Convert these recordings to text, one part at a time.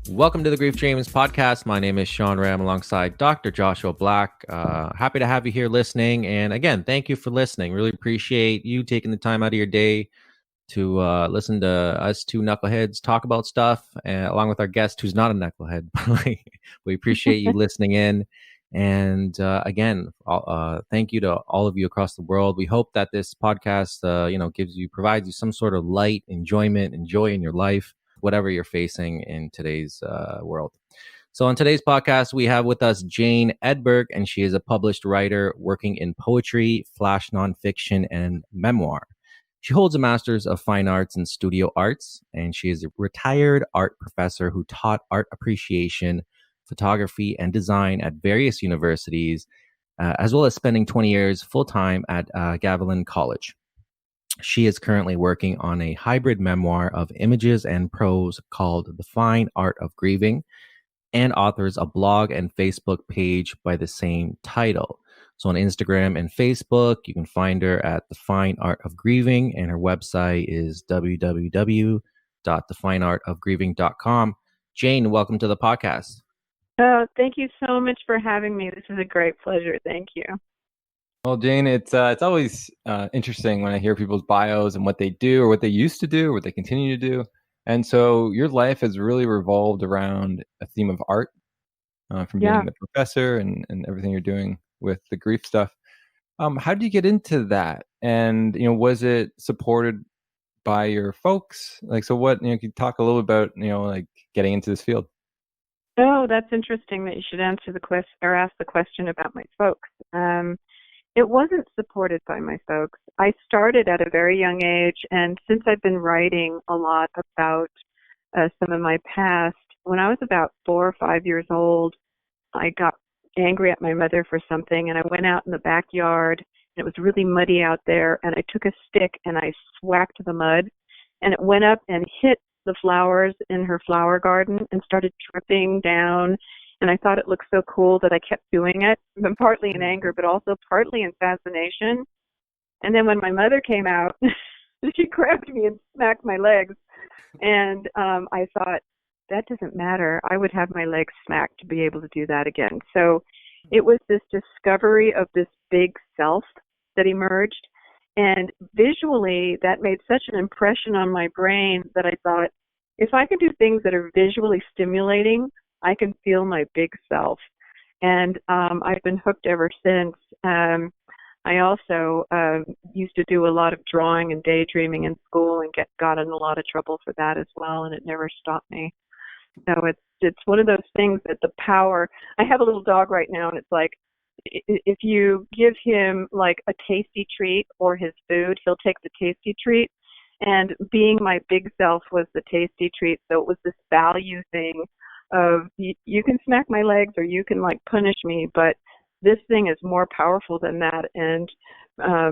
Welcome to the Grief Dreams podcast. My name is Sean Ram alongside Dr. Joshua Black. Happy to have you here listening. And again, thank you for listening. Really appreciate you taking the time out of your day to listen to us two knuckleheads talk about stuff, along with our guest who's not a knucklehead. We appreciate you listening in. And again, thank you to all of you across the world. We hope that this podcast, provides you some sort of light, enjoyment, and joy in your life, whatever you're facing in today's world. So on today's podcast, we have with us Jane Edberg, and she is a published writer working in poetry, flash nonfiction, and memoir. She holds a master's of fine arts and studio arts, and she is a retired art professor who taught art appreciation, photography, and design at various universities, as well as spending 20 years full-time at Gavilan College. She is currently working on a hybrid memoir of images and prose called The Fine Art of Grieving, and authors a blog and Facebook page by the same title. So on Instagram and Facebook, you can find her at The Fine Art of Grieving, and her website is www.thefineartofgrieving.com. Jane, welcome to the podcast. Oh, thank you so much for having me. This is a great pleasure. Thank you. Well, Jane, it's always interesting when I hear people's bios and what they do or what they used to do or what they continue to do. And so your life has really revolved around a theme of art, from being the professor and everything you're doing with the grief stuff. How did you get into that? And, was it supported by your folks? Can you talk a little about, getting into this field? Oh, that's interesting that you should answer the question or ask the question about my folks. It wasn't supported by my folks. I started at a very young age, and since I've been writing a lot about some of my past, when I was about 4 or 5 years old, I got angry at my mother for something, and I went out in the backyard, and it was really muddy out there, and I took a stick and I swacked the mud, and it went up and hit the flowers in her flower garden and started dripping down. And I thought it looked so cool that I kept doing it, partly in anger, but also partly in fascination. And then when my mother came out, she grabbed me and smacked my legs. And I thought, that doesn't matter. I would have my legs smacked to be able to do that again. So it was this discovery of this big self that emerged. And visually, that made such an impression on my brain that I thought, if I can do things that are visually stimulating, I can feel my big self. And I've been hooked ever since. I also used to do a lot of drawing and daydreaming in school and got in a lot of trouble for that as well, and it never stopped me. So it's one of those things that the power. I have a little dog right now, and it's like, if you give him like a tasty treat or his food, he'll take the tasty treat. And being my big self was the tasty treat. So it was this value thing of you can smack my legs or you can like punish me, but this thing is more powerful than that. And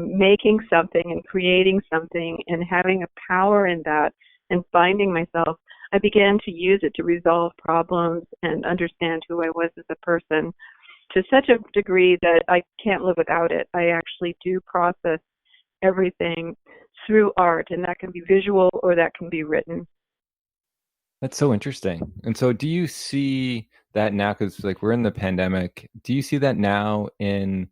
making something and creating something and having a power in that and finding myself, I began to use it to resolve problems and understand who I was as a person to such a degree that I can't live without it. I actually do process everything through art, and that can be visual or that can be written. That's so interesting. And so do you see that now, because we're in the pandemic, do you see that now in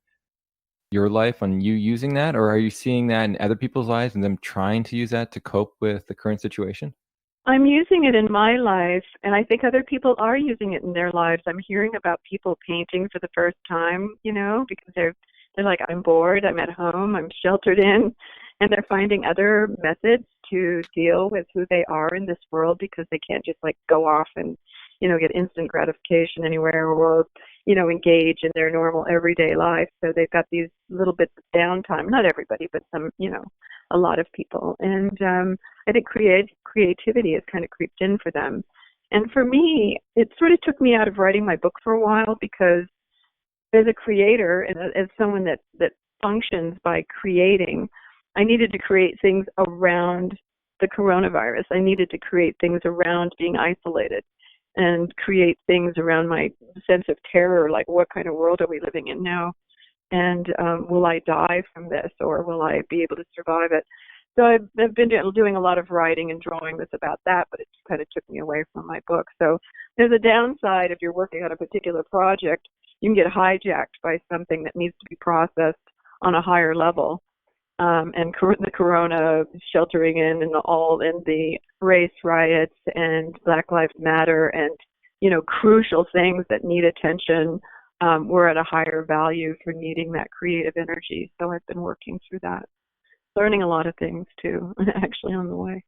your life on you using that, or are you seeing that in other people's lives and them trying to use that to cope with the current situation? I'm using it in my life, and I think other people are using it in their lives. I'm hearing about people painting for the first time, because they're like, I'm bored, I'm at home, I'm sheltered in, and they're finding other methods to deal with who they are in this world because they can't just go off and, get instant gratification anywhere or, engage in their normal everyday life. So they've got these little bits of downtime, not everybody, but some, a lot of people. And I think creativity has kind of creeped in for them. And for me, it sort of took me out of writing my book for a while because as a creator and as someone that functions by creating, I needed to create things around the coronavirus. I needed to create things around being isolated and create things around my sense of terror, like what kind of world are we living in now? And will I die from this or will I be able to survive it? So I've been doing a lot of writing and drawing that's about that, but it kind of took me away from my book. So there's a downside if you're working on a particular project. You can get hijacked by something that needs to be processed on a higher level. And the corona sheltering in and all in the race riots and Black Lives Matter and, crucial things that need attention were at a higher value for needing that creative energy. So I've been working through that. Learning a lot of things too, actually, on the way.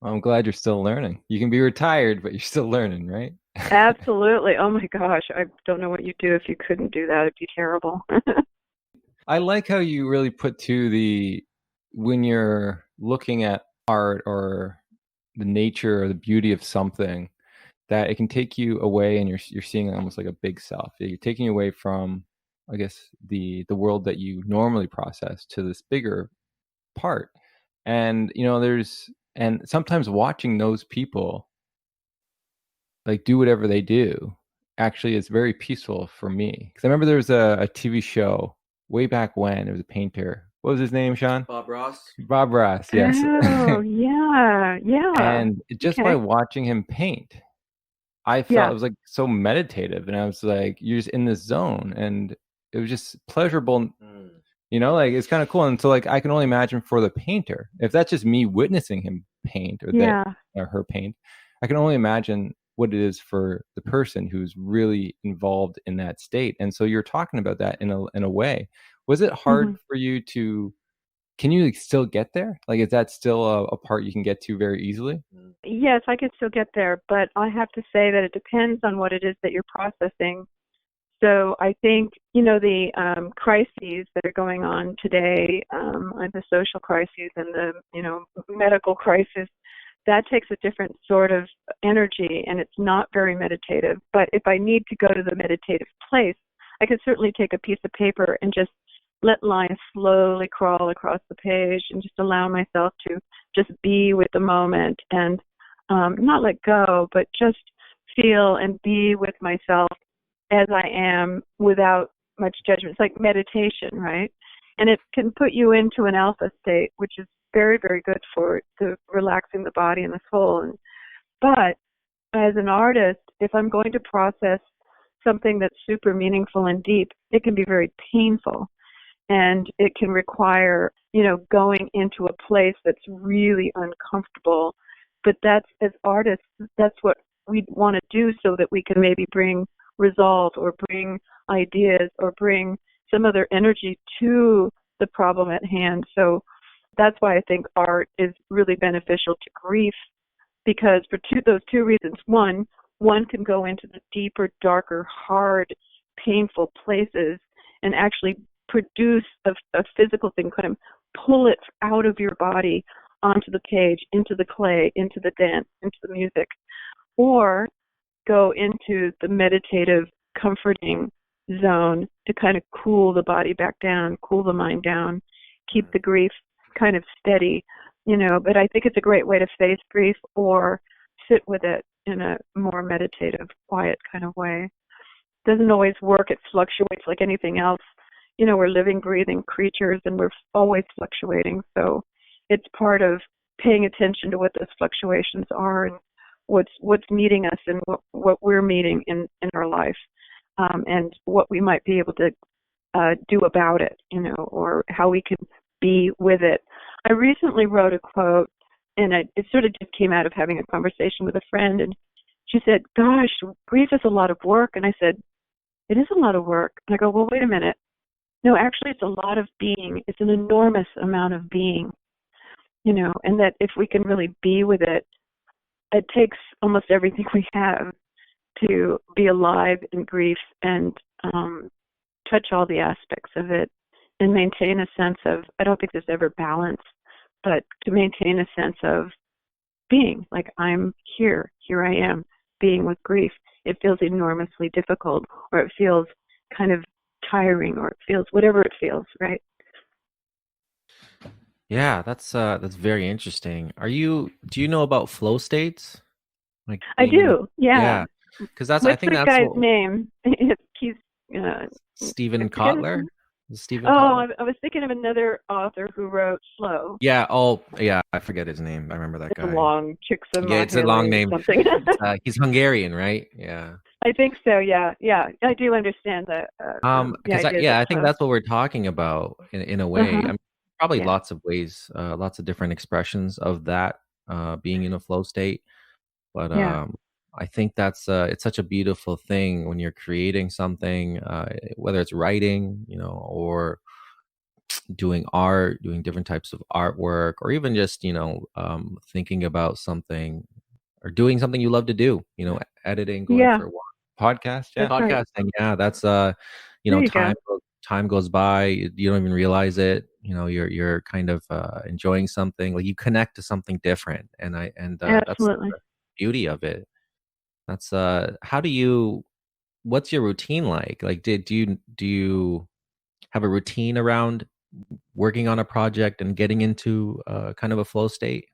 Well, I'm glad you're still learning. You can be retired, but you're still learning, right? Absolutely. Oh my gosh, I don't know what you'd do if you couldn't do that. It'd be terrible. I like how you really put to when you're looking at art or the nature or the beauty of something, that it can take you away, and you're seeing almost like a big self. You're taking you away from, I guess, the world that you normally process to this bigger part. And and sometimes watching those people like do whatever they do actually is very peaceful for me, because I remember there was a TV show way back when. It was a painter. What was his name, Sean? Bob Ross. Bob Ross, yes. Oh, yeah. And just by watching him paint, I felt it was like so meditative, and I was like, you're just in this zone, and it was just pleasurable. Like it's kind of cool. And so like I can only imagine for the painter, if that's just me witnessing him paint or her paint, I can only imagine what it is for the person who's really involved in that state. And so you're talking about that in a way. Was it hard for you can you still get there? Like, is that still a part you can get to very easily? Yes, I can still get there, but I have to say that it depends on what it is that you're processing. So I think, the crises that are going on today, the social crises and the, medical crisis, that takes a different sort of energy, and it's not very meditative. But if I need to go to the meditative place, I can certainly take a piece of paper and just let lines slowly crawl across the page and just allow myself to just be with the moment and not let go, but just feel and be with myself as I am without much judgment. It's like meditation, right? And it can put you into an alpha state, which is very, very good for relaxing the body and the soul. But as an artist, if I'm going to process something that's super meaningful and deep, it can be very painful. And it can require, going into a place that's really uncomfortable. But that's, as artists, that's what we want to do, so that we can maybe bring resolve or bring ideas or bring some other energy to the problem at hand. So that's why I think art is really beneficial to grief, because for those two reasons. One can go into the deeper, darker, hard, painful places and actually produce a physical thing, kind of pull it out of your body onto the page, into the clay, into the dance, into the music, or go into the meditative, comforting zone to kind of cool the body back down, cool the mind down, keep the grief kind of steady, but I think it's a great way to face grief or sit with it in a more meditative, quiet kind of way. It doesn't always work. It fluctuates like anything else. We're living, breathing creatures, and we're always fluctuating. So it's part of paying attention to what those fluctuations are and what's meeting us and what we're meeting in our life, and what we might be able to do about it, or how we can be with it. I recently wrote a quote, and it sort of just came out of having a conversation with a friend, and she said, "Gosh, grief is a lot of work." And I said, "It is a lot of work." And I go, "Well, wait a minute. No, actually, it's a lot of being. It's an enormous amount of being, and that if we can really be with it, it takes almost everything we have to be alive in grief and touch all the aspects of it and maintain a sense of, I don't think there's ever balance, but to maintain a sense of being, like I'm here I am, being with grief. It feels enormously difficult, or it feels kind of tiring, or it feels whatever it feels, right? Yeah, that's very interesting. Do you know about flow states? Like I do, yeah. Because I What's think the that's guy's what name? He's Stephen Kotler. Stephen Oh, Covey? I was thinking of another author who wrote Slow. Yeah. Oh, yeah. I forget his name. I remember that It's a guy. long Yeah, it's a long Csikszentmihalyi or name. something. He's Hungarian, right? Yeah. I think so. Yeah, yeah. I do understand the Because idea that I think that's what we're talking about in a way. I uh-huh. mean, probably Yeah, lots of ways, lots of different expressions of that being in a flow state. But yeah, I think that's it's such a beautiful thing when you're creating something, whether it's writing, or doing art, doing different types of artwork, or even just thinking about something or doing something you love to do. Editing, going yeah. for a walk, Podcast, yeah. That's right. podcasting. Yeah, that's There you go. time goes by. You don't even realize it. You're kind of enjoying something. Like you connect to something different, and that's Absolutely. the beauty of it. That's how do you? What's your routine like? Like, do you have a routine around working on a project and getting into kind of a flow state?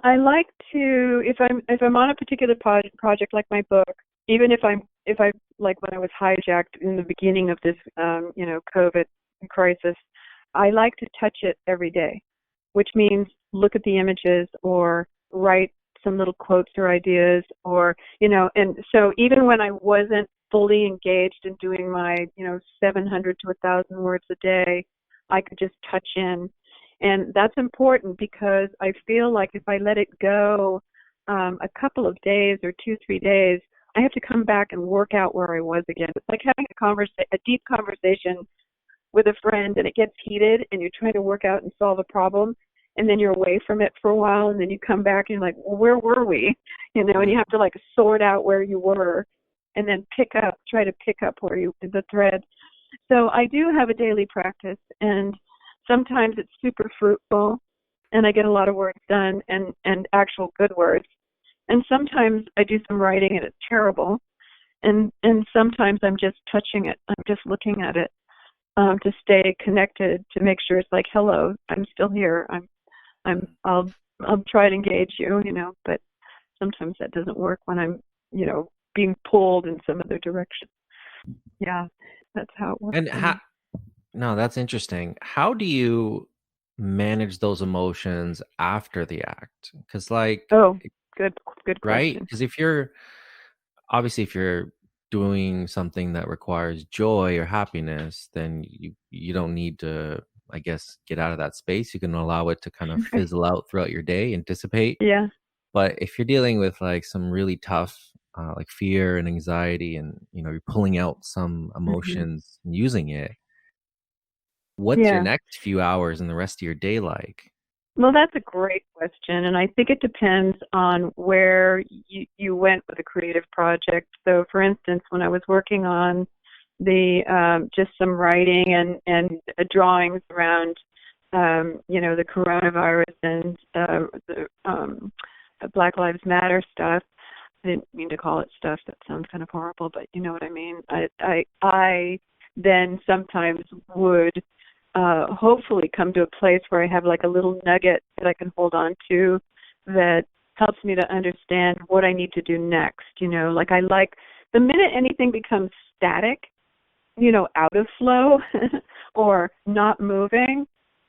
I like to if I'm on a particular project like my book, even if I like when I was hijacked in the beginning of this COVID crisis, I like to touch it every day, which means look at the images or write some little quotes or ideas or and so even when I wasn't fully engaged in doing my 700 to 1,000 words a day, I could just touch in. And that's important because I feel like if I let it go a couple of days or 2, 3 days, I have to come back and work out where I was again. It's like having a deep conversation with a friend, and it gets heated, and you're trying to work out and solve a problem, and then you're away from it for a while, and then you come back and you're like, well, where were we? And you have to like sort out where you were, and then try to pick up the thread. So I do have a daily practice, and sometimes it's super fruitful, and I get a lot of words done and actual good words. And sometimes I do some writing and it's terrible. And sometimes I'm just touching it. I'm just looking at it to stay connected, to make sure it's like, hello, I'm still here. I'll try to engage you, but sometimes that doesn't work when I'm, being pulled in some other direction. Yeah, that's how it works And for me. no, that's interesting. How do you manage those emotions after the act? Because, like, Oh, good right? question. Because if you're doing something that requires joy or happiness, then you don't need to, I guess, get out of that space. You can allow it to kind of Right. fizzle out throughout your day and dissipate. Yeah. But if you're dealing with like some really tough, like fear and anxiety, and you're pulling out some hmm emotions and using it, what's your Yeah. next few hours and the rest of your day like? Well, that's a great question, and I think it depends on where you went with a creative project. So, for instance, when I was working on the just some writing and drawings around the coronavirus and the Black Lives Matter stuff. I didn't mean to call it stuff. That sounds kind of horrible, but you know what I mean. I then sometimes would hopefully come to a place where I have like a little nugget that I can hold on to that helps me to understand what I need to do next. Like I like the minute anything becomes static, out of flow or not moving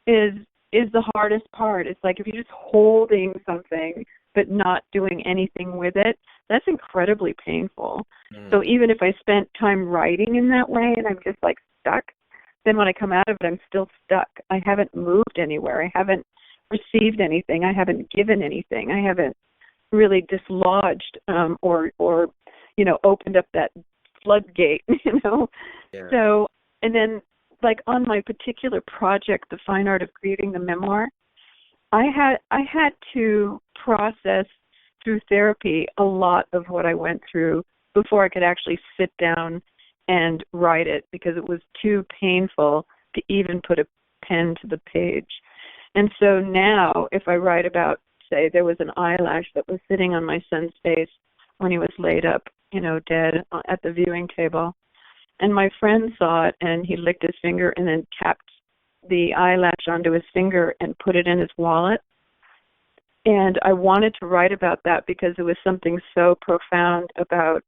is the hardest part. It's like if you're just holding something but not doing anything with it, that's incredibly painful. So Mm. even if I spent time writing in that way and I'm just like stuck, then when I come out of it, I'm still stuck. I haven't moved anywhere. I haven't received anything. I haven't given anything. I haven't really dislodged or opened up that floodgate. Yeah. So, and then like on my particular project, the Fine Art of Grieving, the memoir, I had to process through therapy a lot of what I went through before I could actually sit down and write it because it was too painful to even put a pen to the page. And so now if I write about, say, there was an eyelash that was sitting on my son's face when he was laid up, dead at the viewing table. And my friend saw it and he licked his finger and then tapped the eyelash onto his finger and put it in his wallet. And I wanted to write about that because it was something so profound about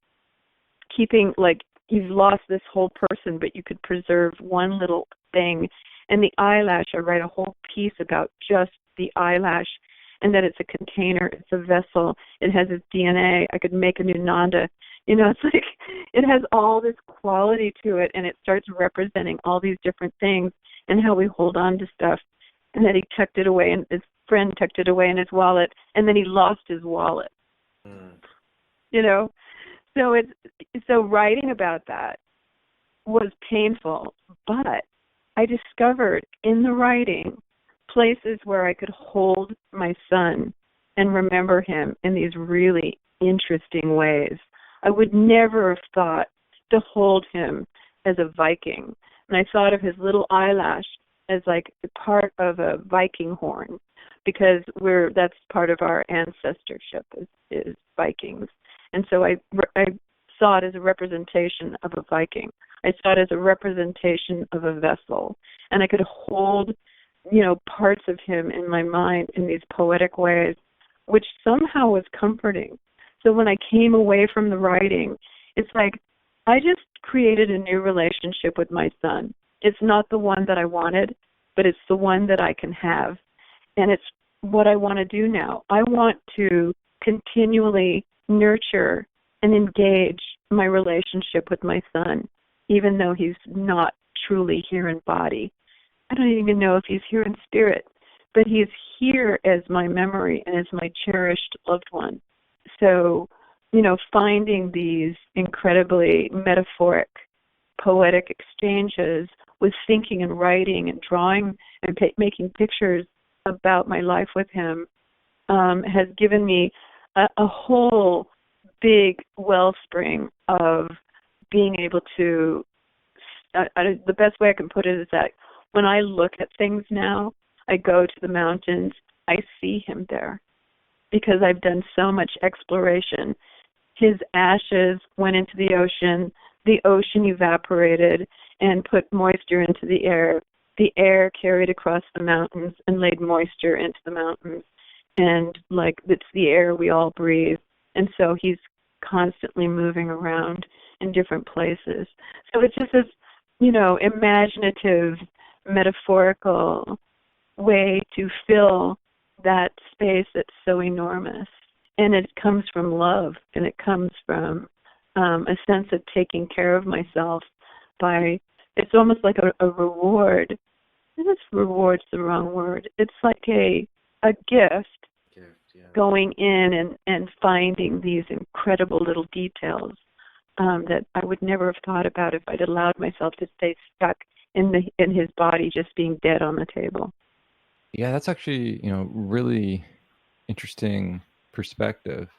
keeping, like, you've lost this whole person, but you could preserve one little thing. And the eyelash, I write a whole piece about just the eyelash, and that it's a container, it's a vessel, it has its DNA. I could make a new Nanda. It's like it has all this quality to it, and it starts representing all these different things and how we hold on to stuff. And then he tucked it away, and his friend tucked it away in his wallet, and then he lost his wallet. So writing about that was painful, but I discovered in the writing places where I could hold my son and remember him in these really interesting ways. I would never have thought to hold him as a Viking. And I thought of his little eyelash as like part of a Viking horn, because that's part of our ancestorship is Vikings. And so I saw it as a representation of a Viking. I saw it as a representation of a vessel. And I could hold, parts of him in my mind in these poetic ways, which somehow was comforting. So when I came away from the writing, it's like I just created a new relationship with my son. It's not the one that I wanted, but it's the one that I can have. And it's what I want to do now. I want to continually nurture and engage my relationship with my son, even though he's not truly here in body. I don't even know if he's here in spirit, but he's here as my memory and as my cherished loved one. So, finding these incredibly metaphoric, poetic exchanges with thinking and writing and drawing and making pictures about my life with him has given me a whole big wellspring of being able to, the best way I can put it is that when I look at things now, I go to the mountains, I see him there because I've done so much exploration. His ashes went into the ocean evaporated and put moisture into the air carried across the mountains and laid moisture into the mountains, and like it's the air we all breathe. And so he's constantly moving around in different places. So it's just this, imaginative, metaphorical way to fill that space that's so enormous. And it comes from love, and it comes from a sense of taking care of myself it's almost like a reward. Reward's the wrong word. It's like a gift. Going in and finding these incredible little details that I would never have thought about if I'd allowed myself to stay stuck in his body just being dead on the table. Yeah, that's actually, really interesting perspective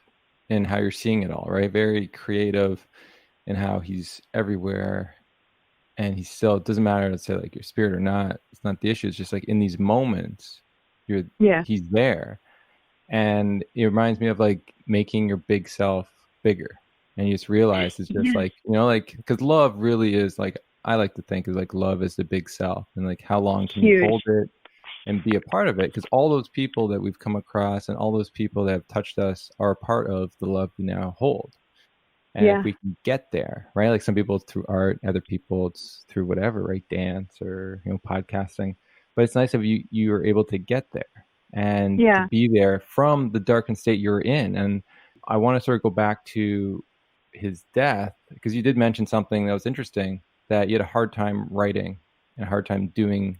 in how you're seeing it all, right? Very creative in how he's everywhere, and he's still, it doesn't matter to say like your spirit or not. It's not the issue. It's just like in these moments, he's there. And it reminds me of like making your big self bigger. And you just realize it's just like, because love really is like, I like to think is like love is the big self, and like how long can you hold it and be a part of it? Because all those people that we've come across and all those people that have touched us are a part of the love we now hold. And if we can get there, right? Like some people it's through art, other people it's through whatever, right? Dance or, podcasting. But it's nice if you are able to get there and to be there from the darkened state you're in. And I want to sort of go back to his death, because you did mention something that was interesting, that you had a hard time writing and a hard time doing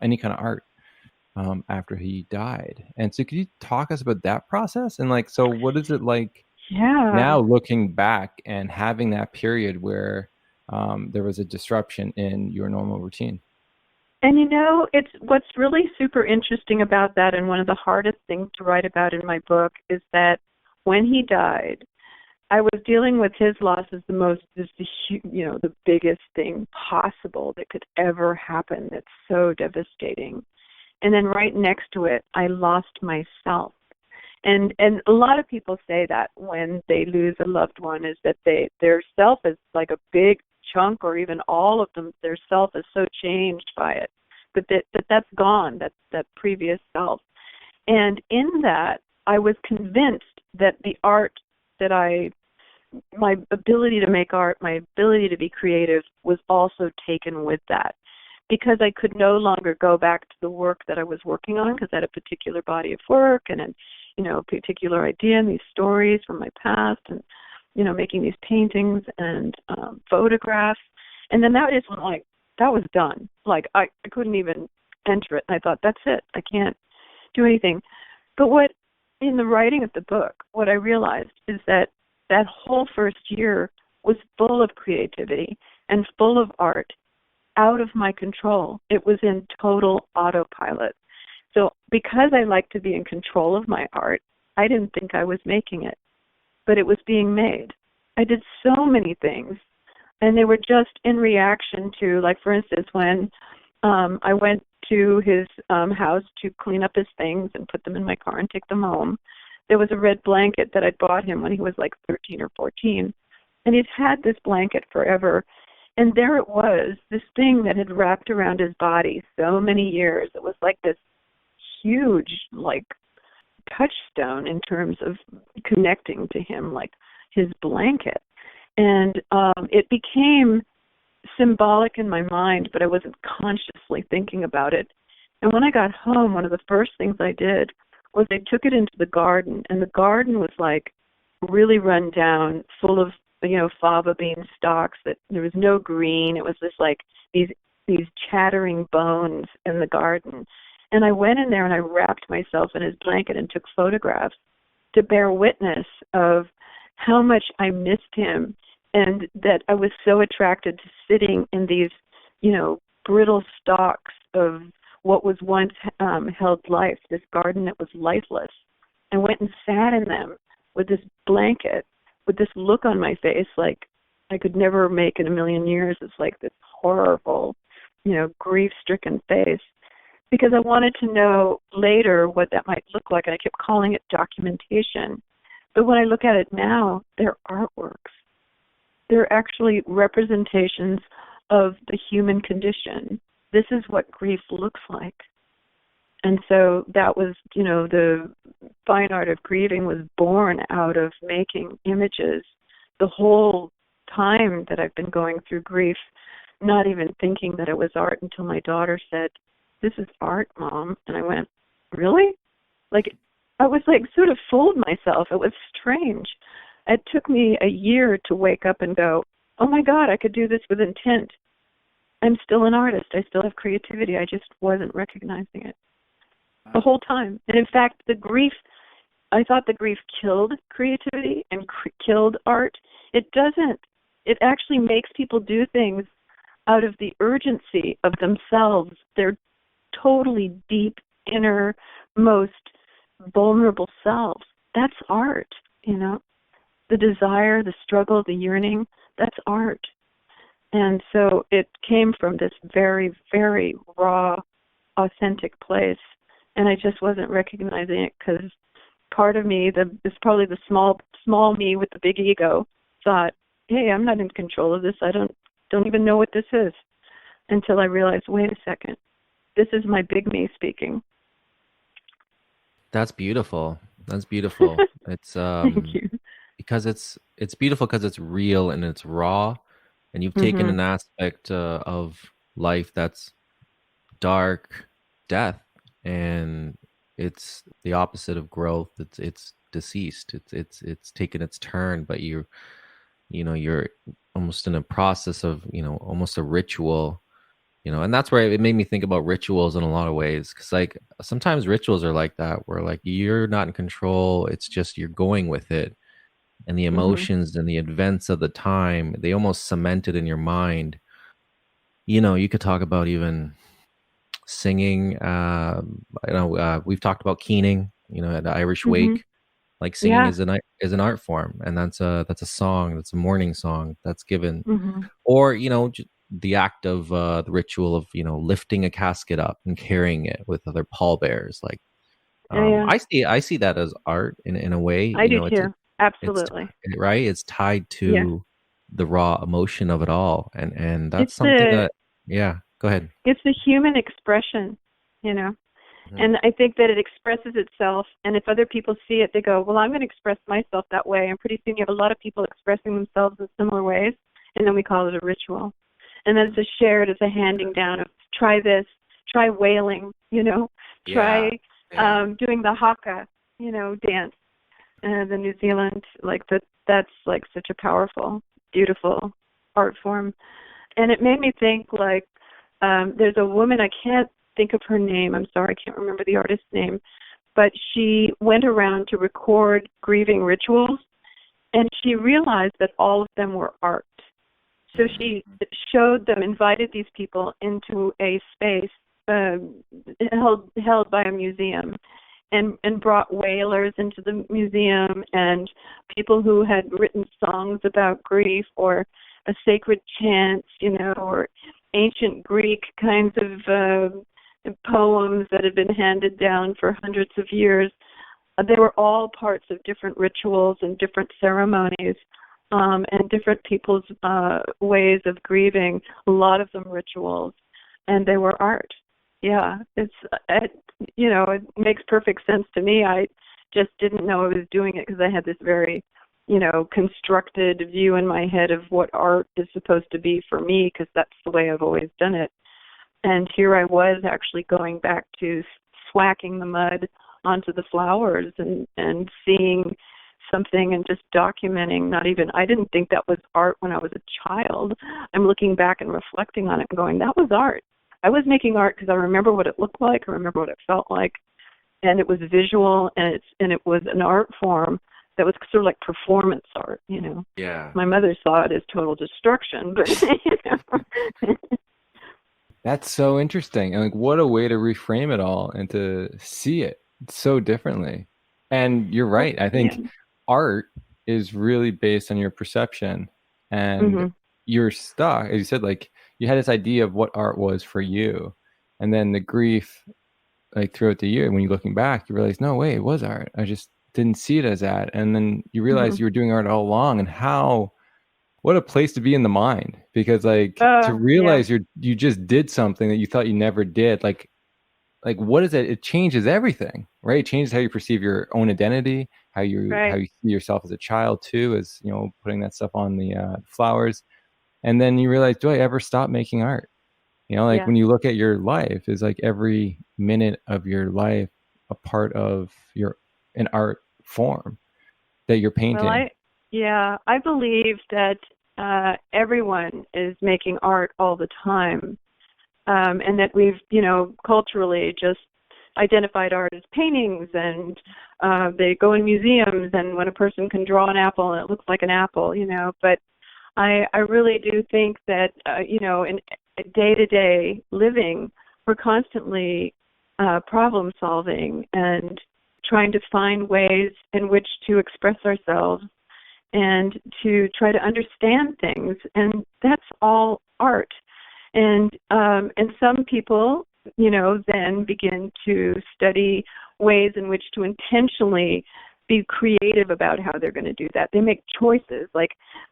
any kind of art after he died. And so could you talk us about that process? And like, so what is it like now looking back and having that period where there was a disruption in your normal routine? And it's what's really super interesting about that, and one of the hardest things to write about in my book, is that when he died, I was dealing with his loss as the biggest thing possible that could ever happen. That's so devastating. And then right next to it, I lost myself. And a lot of people say that when they lose a loved one, is that their self is like a big chunk, or even all of them, their self is so changed by it, but that's gone, that previous self. And in that, I was convinced that the art that I my ability to make art, my ability to be creative was also taken with that, because I could no longer go back to the work that I was working on, because I had a particular body of work and a particular idea and these stories from my past, and making these paintings and photographs. And then that is when, like, that was done. Like, I couldn't even enter it. And I thought, that's it. I can't do anything. But in the writing of the book, what I realized is that whole first year was full of creativity and full of art, out of my control. It was in total autopilot. So because I like to be in control of my art, I didn't think I was making it, but it was being made. I did so many things, and they were just in reaction to, like, for instance, when I went to his house to clean up his things and put them in my car and take them home, there was a red blanket that I'd bought him when he was like 13 or 14, and he'd had this blanket forever. And there it was, this thing that had wrapped around his body so many years. It was like this huge, like, touchstone in terms of connecting to him, like his blanket. And it became symbolic in my mind, but I wasn't consciously thinking about it. And when I got home, one of the first things I did was I took it into the garden, and the garden was like really run down, full of fava bean stalks, that there was no green. It was just like these chattering bones in the garden. And I went in there and I wrapped myself in his blanket and took photographs to bear witness of how much I missed him, and that I was so attracted to sitting in these, brittle stalks of what was once held life, this garden that was lifeless. I went and sat in them with this blanket, with this look on my face like I could never make in a million years. It's like this horrible, grief-stricken face, because I wanted to know later what that might look like, and I kept calling it documentation. But when I look at it now, they're artworks. They're actually representations of the human condition. This is what grief looks like. And so that was, the Fine Art of Grieving was born out of making images the whole time that I've been going through grief, not even thinking that it was art until my daughter said, "This is art, Mom." And I went, "Really?" Like, I was like sort of fooled myself. It was strange. It took me a year to wake up and go, "Oh my God, I could do this with intent. I'm still an artist. I still have creativity. I just wasn't recognizing it the whole time." And in fact, I thought the grief killed creativity and killed art. It doesn't. It actually makes people do things out of the urgency of themselves, their totally deep, innermost, vulnerable selves. That's art, The desire, the struggle, the yearning, that's art. And so it came from this very, very raw, authentic place. And I just wasn't recognizing it, because part of me, it's probably the small me with the big ego, thought, "Hey, I'm not in control of this. I don't even know what this is," until I realized, wait a second, this is my big me speaking. That's beautiful. That's beautiful. It's Thank you. because it's beautiful because it's real and it's raw, and you've taken an aspect of life that's dark, death, and it's the opposite of growth. It's deceased. It's taken its turn, but you're almost in a process of almost a ritual, and that's where it made me think about rituals in a lot of ways, because like sometimes rituals are like that, where like you're not in control. It's just you're going with it, and the emotions and the events of the time, they almost cement it in your mind. You could talk about even singing. We've talked about keening, at the Irish wake. Like singing is an art form, and that's a song, that's a mourning song that's given, or the act of the ritual of lifting a casket up and carrying it with other pallbearers. Like I see that as art in a way. I do too. Absolutely. Right. It's tied to the raw emotion of it all, and that's something that go ahead. It's the human expression, And I think that it expresses itself, and if other people see it, they go, well, I'm going to express myself that way. And pretty soon you have a lot of people expressing themselves in similar ways, and then we call it a ritual. And then it's a shared, it's a handing down of try this, try wailing, try doing the haka, dance. The New Zealand, that's like such a powerful, beautiful art form. And it made me think there's a woman, I can't think of her name, I'm sorry, I can't remember the artist's name, but she went around to record grieving rituals, and she realized that all of them were art. So she showed them, invited these people into a space held by a museum, and brought wailers into the museum and people who had written songs about grief or a sacred chant, or ancient Greek kinds of poems that had been handed down for hundreds of years. They were all parts of different rituals and different ceremonies, and different people's ways of grieving, a lot of them rituals, and they were art. Yeah, it makes perfect sense to me. I just didn't know I was doing it because I had this very, constructed view in my head of what art is supposed to be for me, because that's the way I've always done it. And here I was actually going back to swacking the mud onto the flowers and seeing something and just documenting. I didn't think that was art when I was a child. I'm looking back and reflecting on it and going, that was art. I was making art because I remember what it looked like, I remember what it felt like, and it was visual, and it was an art form that was sort of like performance art, Yeah. My mother saw it as total destruction, but That's so interesting. And what a way to reframe it all and to see it so differently. And you're right. I think art is really based on your perception, and you're stuck, as you said, you had this idea of what art was for you. And then the grief, throughout the year, when you're looking back, you realize, no way, it was art. I just didn't see it as that. And then you realize you were doing art all along, and what a place to be in the mind, because to realize you just did something that you thought you never did. What is it? It changes everything, right? It changes how you perceive your own identity, how you see yourself as a child too, as putting that stuff on the flowers. And then you realize, do I ever stop making art? When you look at your life, is every minute of your life a part of an art form that you're painting. Well, I believe that everyone is making art all the time, and that we've, culturally just identified art as paintings, and they go in museums, and when a person can draw an apple and it looks like an apple, but I really do think that, in day-to-day living, we're constantly problem solving and trying to find ways in which to express ourselves and to try to understand things, and that's all art. And some people, then begin to study ways in which to intentionally be creative about how they're going to do that. They make choices.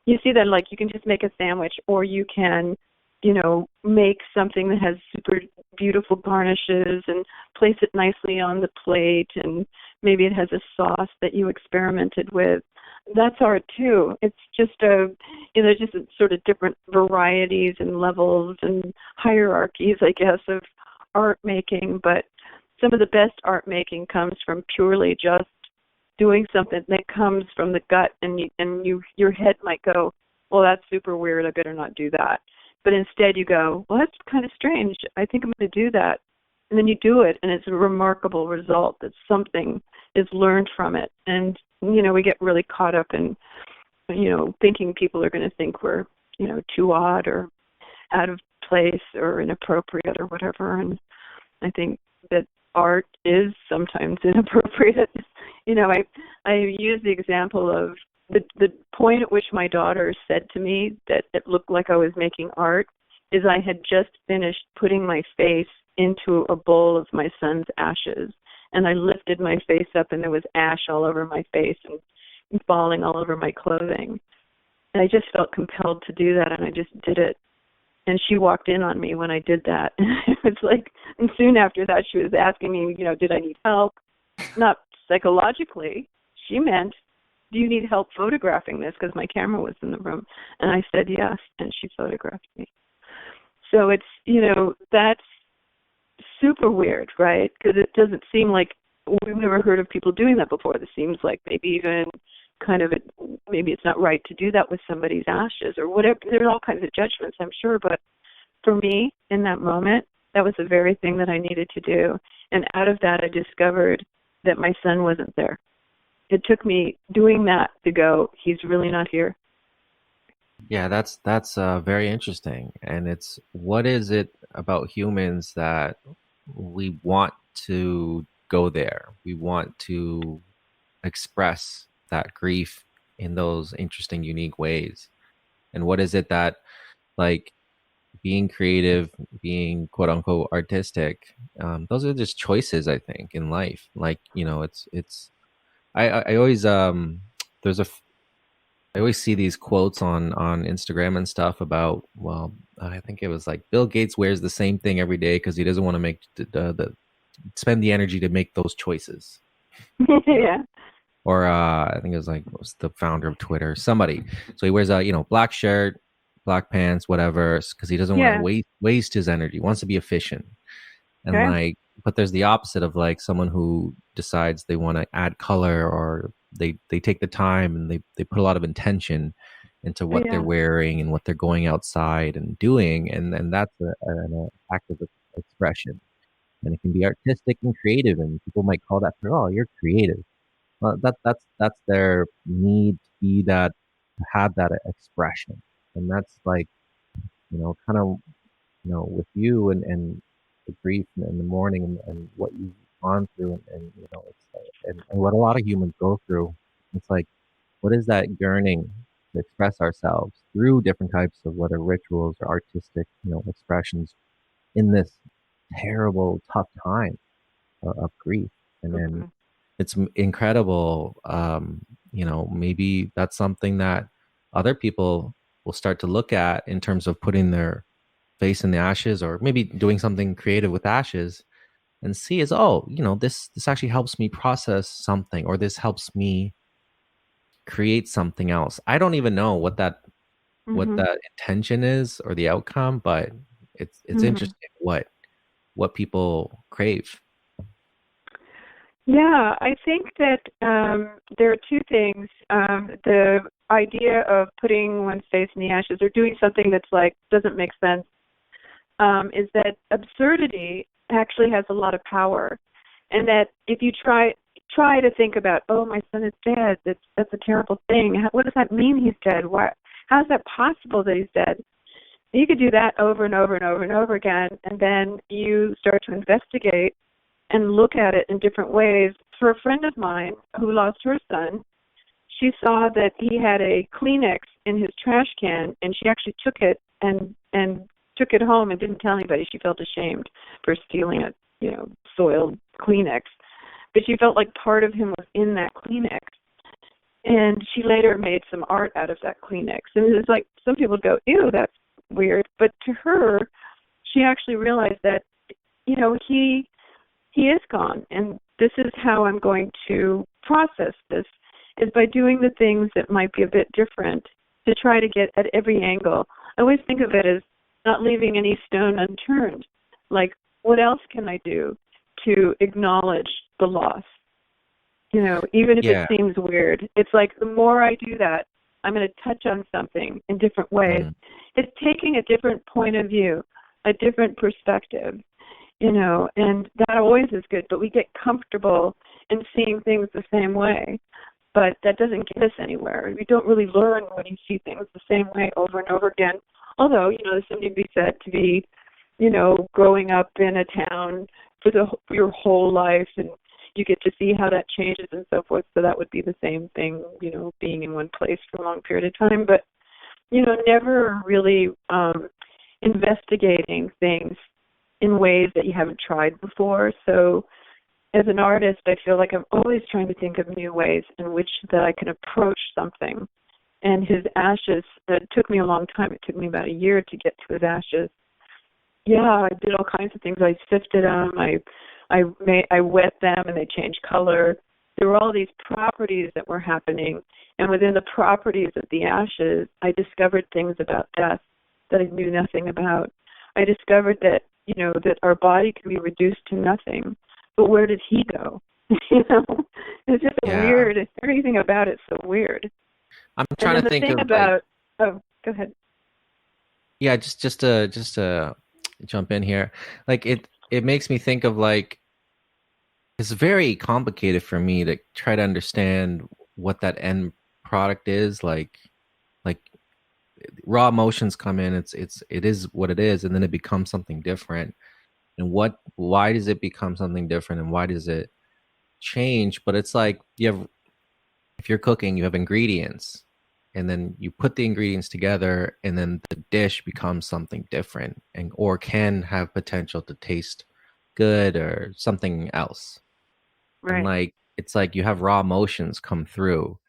You see that, you can just make a sandwich, or you can, make something that has super beautiful garnishes and place it nicely on the plate, and maybe it has a sauce that you experimented with. That's art too. It's just there's just sort of different varieties and levels and hierarchies, I guess, of art making. But some of the best art making comes from purely just doing something that comes from the gut, and your head might go, well, that's super weird, I better not do that. But instead you go, well, that's kind of strange, I think I'm going to do that. And then you do it, and it's a remarkable result that something is learned from it. And, we get really caught up in, thinking people are going to think we're, too odd or out of place or inappropriate or whatever. And I think that art is sometimes inappropriate. I use the example of the point at which my daughter said to me that it looked like I was making art is I had just finished putting my face into a bowl of my son's ashes, and I lifted my face up, and there was ash all over my face and falling all over my clothing. And I just felt compelled to do that, and I just did it. And she walked in on me when I did that. It was like, and soon after that, she was asking me, did I need help? Not psychologically. She meant, do you need help photographing this? Because my camera was in the room. And I said yes, and she photographed me. So it's, that's super weird, right? Because it doesn't seem like we've never heard of people doing that before. This seems like maybe even maybe it's not right to do that with somebody's ashes or whatever. There's all kinds of judgments, I'm sure. But for me, in that moment, that was the very thing that I needed to do. And out of that, I discovered that my son wasn't there. It took me doing that to go, he's really not here. Yeah, that's very interesting. And it's, what is it about humans that we want to go there? We want to express that grief in those interesting, unique ways. And what is it that, like, being creative, being quote unquote artistic, those are just choices, I think, in life. Like, I always there's a I always see these quotes on Instagram and stuff about, well, I think it was like Bill Gates wears the same thing every day because he doesn't want to make spend the energy to make those choices. Yeah. Or I think it was like, what was the founder of Twitter? Somebody. So he wears a black shirt, black pants, whatever, because he doesn't want to waste his energy. He wants to be efficient. And but there's the opposite of like someone who decides they want to add color, or they take the time and they put a lot of intention into what they're wearing and what they're going outside and doing, and that's an act of expression, and it can be artistic and creative, and people might call that, oh, you're creative. Well, that's their need to be that, to have that expression, and that's like, kind of, with you and the grief in the morning, and what you've gone through, and and what a lot of humans go through. It's like, what is that yearning to express ourselves through different types of, whether rituals or artistic, expressions, in this terrible, tough time of grief. And then it's incredible. Maybe that's something that other people will start to look at in terms of putting their face in the ashes, or maybe doing something creative with ashes, and see as, oh, this actually helps me process something, or this helps me create something else. I don't even know what that intention is or the outcome, but it's interesting what people crave. Yeah, I think that there are two things. The idea of putting one's face in the ashes, or doing something that's like doesn't make sense, is that absurdity actually has a lot of power, and that if you try to think about, oh, my son is dead, that's a terrible thing. What does that mean he's dead? Why? How is that possible that he's dead? You could do that over and over and over and over again, and then you start to investigate and look at it in different ways. For a friend of mine who lost her son, she saw that he had a Kleenex in his trash can, and she actually took it and took it home and didn't tell anybody. She felt ashamed for stealing a soiled Kleenex, but she felt like part of him was in that Kleenex. And she later made some art out of that Kleenex. And it's like, some people go, ew, that's weird. But to her, she actually realized that, he is gone. And this is how I'm going to process this, is by doing the things that might be a bit different, to try to get at every angle. I always think of it as not leaving any stone unturned. Like, what else can I do to acknowledge the loss? Even if it seems weird, it's like the more I do that, I'm going to touch on something in different ways. It's taking a different point of view, a different perspective, and that always is good. But we get comfortable in seeing things the same way, but that doesn't get us anywhere. We don't really learn when you see things the same way over and over again. Although, there's something to be said to be, growing up in a town for your whole life, and you get to see how that changes and so forth. So that would be the same thing, being in one place for a long period of time. But, never really investigating things in ways that you haven't tried before. So as an artist, I feel like I'm always trying to think of new ways in which that I can approach something and his ashes, it took me a long time. It took me about a year to get to his ashes. Yeah, I did all kinds of things. I sifted them. I wet them, and they changed color. There were all these properties that were happening, and within the properties of the ashes, I discovered things about death that I knew nothing about. I discovered that, that our body can be reduced to nothing, but where did he go? It's just weird. Everything about it's so weird. I'm trying to think of about. Oh, go ahead. Yeah, just to jump in here, like it makes me think of like, it's very complicated for me to try to understand what that end product is. Like raw emotions come in, it is what it is, and then it becomes something different. And why does it become something different, and why does it change? But it's like if you're cooking, you have ingredients, and then you put the ingredients together, and then the dish becomes something different, or can have potential to taste good or something else. Right. And like, it's like you have raw emotions come through,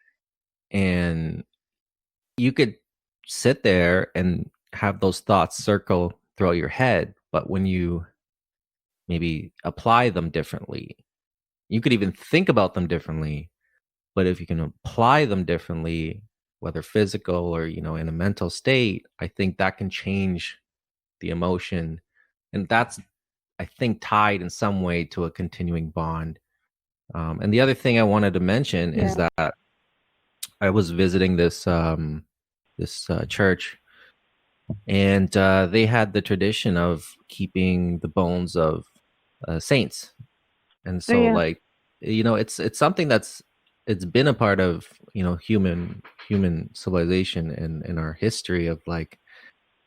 and you could sit there and have those thoughts circle throughout your head, but when you maybe apply them differently, you could even think about them differently. But if you can apply them differently, whether physical or, in a mental state, I think that can change the emotion. And that's, I think, tied in some way to a continuing bond. And the other thing I wanted to mention is that I was visiting this church, and they had the tradition of keeping the bones of saints. And so, like, it's something it's been a part of human civilization and in our history of, like,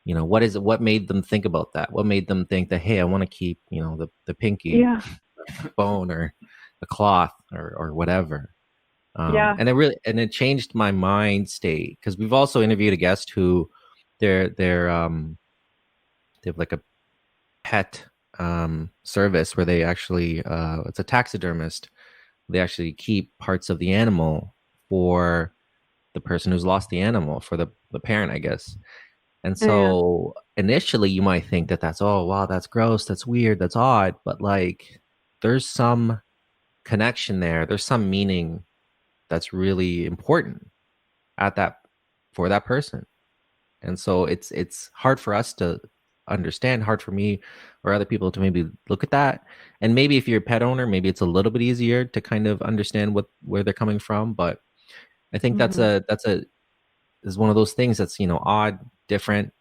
what made them think about that, what made them think that, hey, I want to keep the pinky bone or the cloth or whatever. And it changed my mind state, because we've also interviewed a guest who they have like a pet service where they actually it's a taxidermist. They actually keep parts of the animal for the person who's lost the animal, for the parent, I guess. And so initially you might think that that's, oh wow, that's gross, that's weird, that's odd, but like, there's some connection there, there's some meaning that's really important for that person. And so it's hard for us to understand, hard for me or other people to maybe look at that. And maybe if you're a pet owner, maybe it's a little bit easier to kind of understand where they're coming from. But I think that's is one of those things that's, odd, different,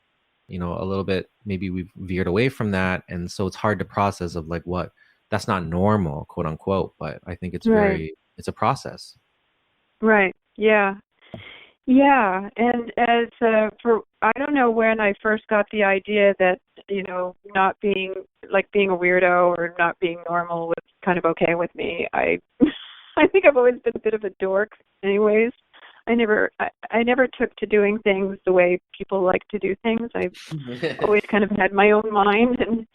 a little bit, maybe we've veered away from that. And so it's hard to process of like, what, that's not normal, quote unquote. But I think it's it's a process. Right. Yeah. Yeah. And I don't know when I first got the idea that, not being a weirdo or not being normal was kind of okay with me. I think I've always been a bit of a dork anyways. I never took to doing things the way people like to do things. I've always kind of had my own mind, and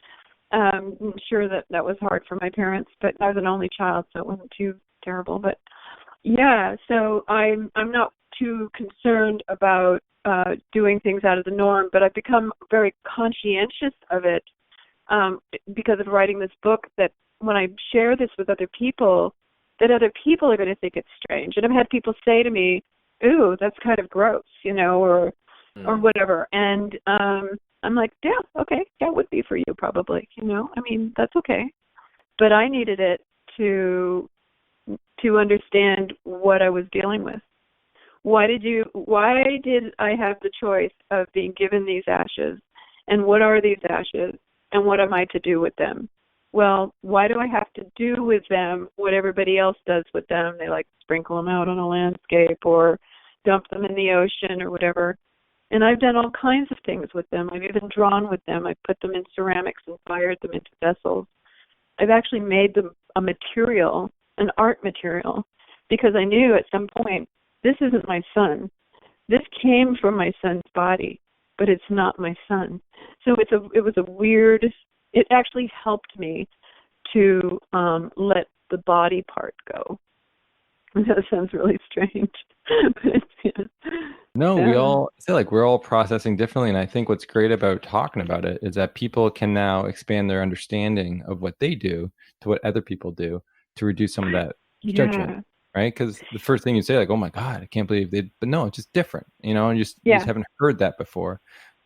I'm sure that was hard for my parents, but I was an only child, so it wasn't too terrible. But yeah, so I'm not too concerned about doing things out of the norm, but I've become very conscientious of it because of writing this book, that when I share this with other people, that other people are going to think it's strange. And I've had people say to me, ooh, that's kind of gross, or whatever. And I'm like, yeah, okay, that would be for you probably, I mean, that's okay. But I needed it to understand what I was dealing with. Why did I have the choice of being given these ashes? And what are these ashes? And what am I to do with them? Well, why do I have to do with them what everybody else does with them? They like sprinkle them out on a landscape or dump them in the ocean or whatever. And I've done all kinds of things with them. I've even drawn with them. I've put them in ceramics and fired them into vessels. I've actually made them a material, an art material, because I knew at some point, this isn't my son. This came from my son's body, but it's not my son. So it was a weird, it actually helped me to let the body part go. That sounds really strange. No, we Yeah. all I feel like we're all processing differently. And I think what's great about talking about it is that people can now expand their understanding of what they do to what other people do to reduce some of that judgment, Yeah. right? Because the first thing you say, like, oh my God, I can't believe they, but no, it's just different, and you just Yeah. haven't heard that before.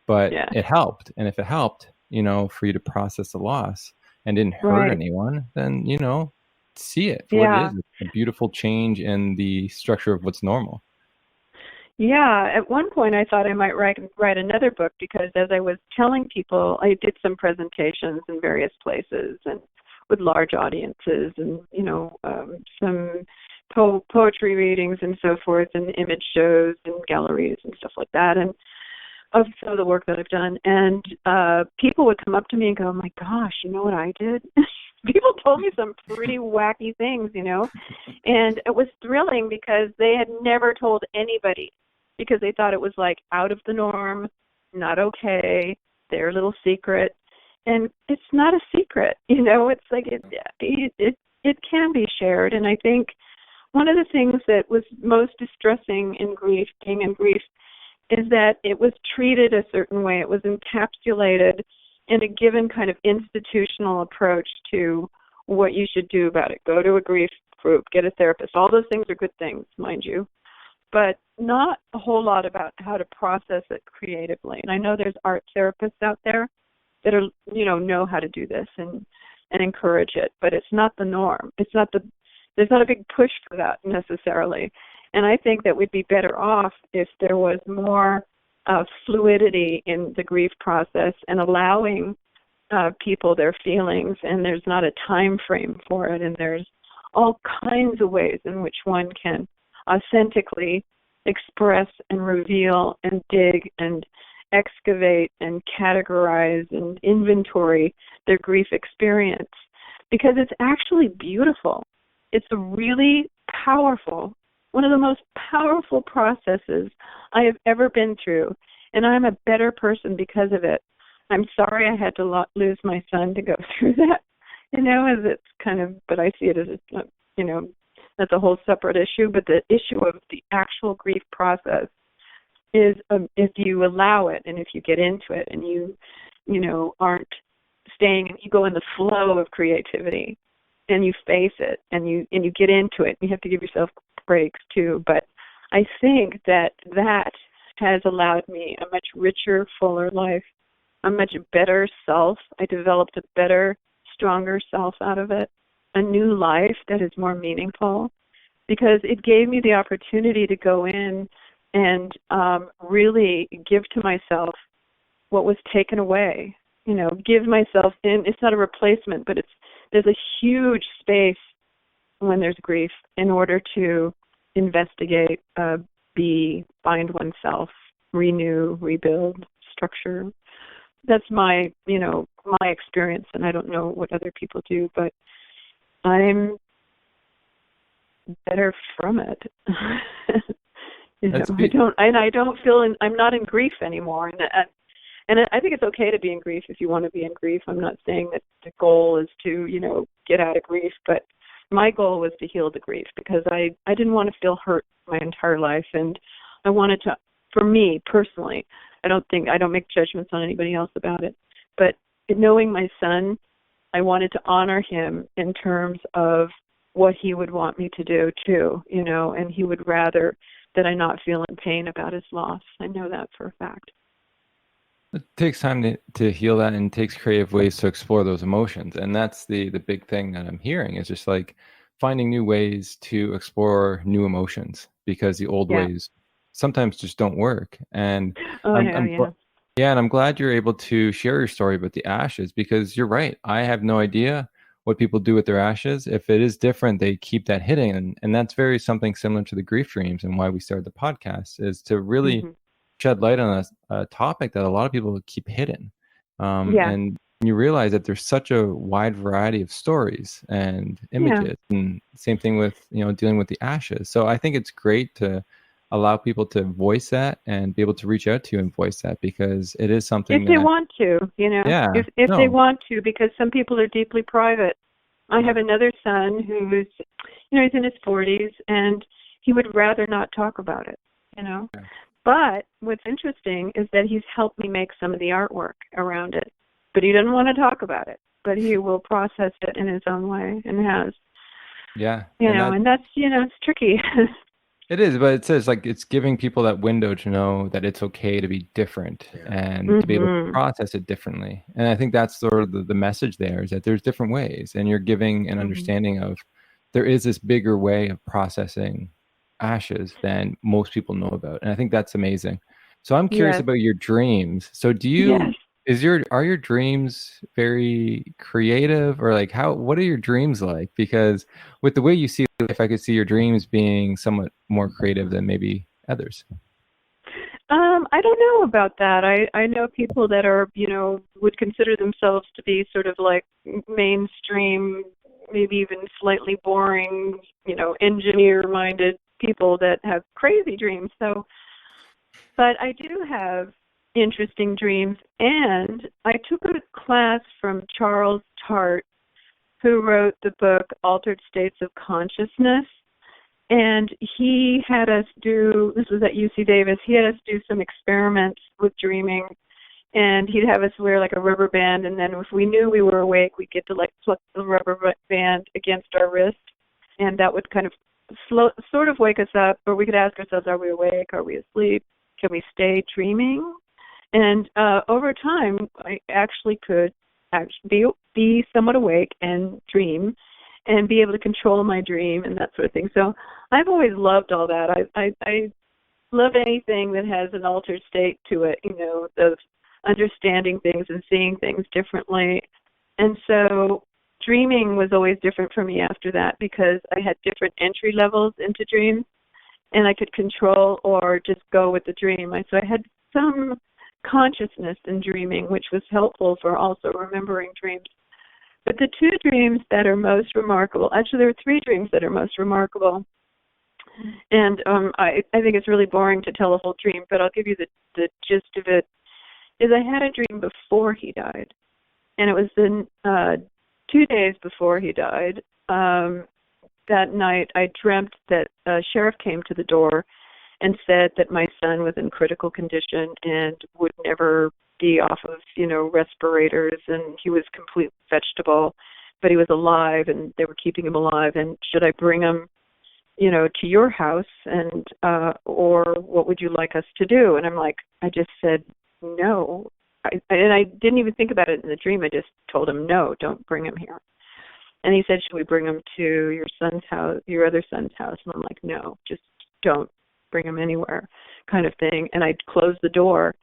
But Yeah. it helped. And if it helped, for you to process the loss and didn't hurt Right. anyone, then, see it for what it Yeah. is. It's a beautiful change in the structure of what's normal. Yeah, at one point I thought I might write another book because as I was telling people, I did some presentations in various places and with large audiences, and some poetry readings and so forth, and image shows and galleries and stuff like that, and of some of the work that I've done. And people would come up to me and go, "Oh my gosh, you know what I did?" People told me some pretty wacky things, and it was thrilling because they had never told anybody, because they thought it was like out of the norm, not okay, their little secret. And it's not a secret, it's like it can be shared. And I think one of the things that was most distressing in grief, being in grief, is that it was treated a certain way. It was encapsulated in a given kind of institutional approach to what you should do about it. Go to a grief group, get a therapist. All those things are good things, mind you, but not a whole lot about how to process it creatively. And I know there's art therapists out there that are, know how to do this and encourage it, but it's not the norm. There's not a big push for that necessarily. And I think that we'd be better off if there was more fluidity in the grief process and allowing people their feelings, and there's not a time frame for it, and there's all kinds of ways in which one can authentically express and reveal and dig and excavate and categorize and inventory their grief experience, because it's actually beautiful. It's a really powerful, one of the most powerful processes I have ever been through, and I'm a better person because of it. I'm sorry I had to lose my son to go through that, as it's kind of, but I see it as, that's a whole separate issue. But the issue of the actual grief process is, if you allow it and if you get into it and you aren't staying, and you go in the flow of creativity and you face it and you get into it. You have to give yourself breaks too. But I think that has allowed me a much richer, fuller life, a much better self. I developed a better, stronger self out of it, a new life that is more meaningful, because it gave me the opportunity to go in and really give to myself what was taken away. Give myself in. It's not a replacement, but there's a huge space when there's grief in order to investigate, find oneself, renew, rebuild, structure. That's my experience, and I don't know what other people do, but I'm better from it. I don't feel I'm not in grief anymore, and I think it's okay to be in grief if you want to be in grief. I'm not saying that the goal is to get out of grief, but my goal was to heal the grief, because I didn't want to feel hurt my entire life, and I wanted to, for me personally, I don't make judgments on anybody else about it, but knowing my son, I wanted to honor him in terms of what he would want me to do too, and he would rather that I not feel in pain about his loss. I know that for a fact. It takes time to heal that, and takes creative ways to explore those emotions. And that's the big thing that I'm hearing, is just like finding new ways to explore new emotions, because the old ways sometimes just don't work. And I'm glad you're able to share your story about the ashes, because you're right. I have no idea what people do with their ashes. If it is different, they keep that hidden. And that's very something similar to the grief dreams, and why we started the podcast, is to really shed light on a topic that a lot of people keep hidden. And you realize that there's such a wide variety of stories and images, and same thing with, dealing with the ashes. So I think it's great to allow people to voice that and be able to reach out to you and voice that, because it is something if they want to, if they want to, because some people are deeply private. I have another son who's, he's in his 40s, and he would rather not talk about it, But what's interesting is that he's helped me make some of the artwork around it. But he doesn't want to talk about it. But he will process it in his own way, and has. Yeah. And that's, it's tricky. It is, but it says like it's giving people that window to know that it's okay to be different and to be able to process it differently. And I think that's sort of the message there, is that there's different ways, and you're giving an understanding of there is this bigger way of processing ashes than most people know about. And I think that's amazing. So I'm curious about your dreams. So are your dreams very creative, or like what are your dreams like? Because with the way you see life, I could see your dreams being somewhat more creative than maybe others. I don't know about that. I know people that are, would consider themselves to be sort of like mainstream, maybe even slightly boring, engineer-minded people that have crazy dreams. So, but I do have interesting dreams, and I took a class from Charles Tart, who wrote the book Altered States of Consciousness, and he had us do, this was at UC Davis, he had us do some experiments with dreaming, and he'd have us wear like a rubber band, and then if we knew we were awake, we'd get to like pluck the rubber band against our wrist, and that would kind of sort of wake us up, or we could ask ourselves, are we awake, are we asleep, can we stay dreaming? And over time, I actually could be somewhat awake and dream, and be able to control my dream and that sort of thing. So I've always loved all that. I love anything that has an altered state to it, of understanding things and seeing things differently. And so dreaming was always different for me after that, because I had different entry levels into dreams, and I could control or just go with the dream. So I had some consciousness in dreaming, which was helpful for also remembering dreams. But the two dreams that are most remarkable, actually there are three dreams that are most remarkable, and I think it's really boring to tell a whole dream, but I'll give you the gist of it, is I had a dream before he died, and it was the 2 days before he died. That night I dreamt that a sheriff came to the door and said that my son was in critical condition and would never be off of, respirators, and he was complete vegetable, but he was alive, and they were keeping him alive, and should I bring him, to your house, and or what would you like us to do? And I'm like, I just said no. And I didn't even think about it in the dream. I just told him, no, don't bring him here. And he said, should we bring him to your son's house, your other son's house? And I'm like, no, just don't bring him anywhere, kind of thing. And I closed the door,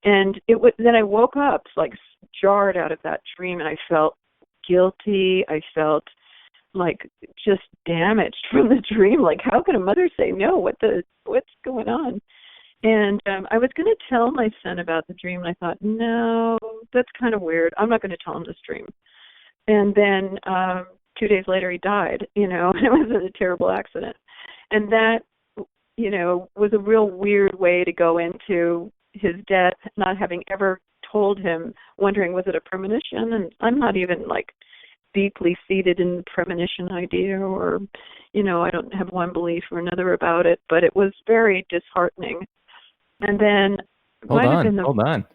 and then I woke up like jarred out of that dream, and I felt guilty. I felt like just damaged from the dream. Like, how can a mother say no? What's going on? And I was going to tell my son about the dream, and I thought, no, that's kind of weird. I'm not going to tell him this dream. And then 2 days later, he died, and it was a terrible accident. And that, was a real weird way to go into his death, not having ever told him, wondering, was it a premonition? And I'm not even like deeply seated in the premonition idea, or, I don't have one belief or another about it, but it was very disheartening. And then hold on.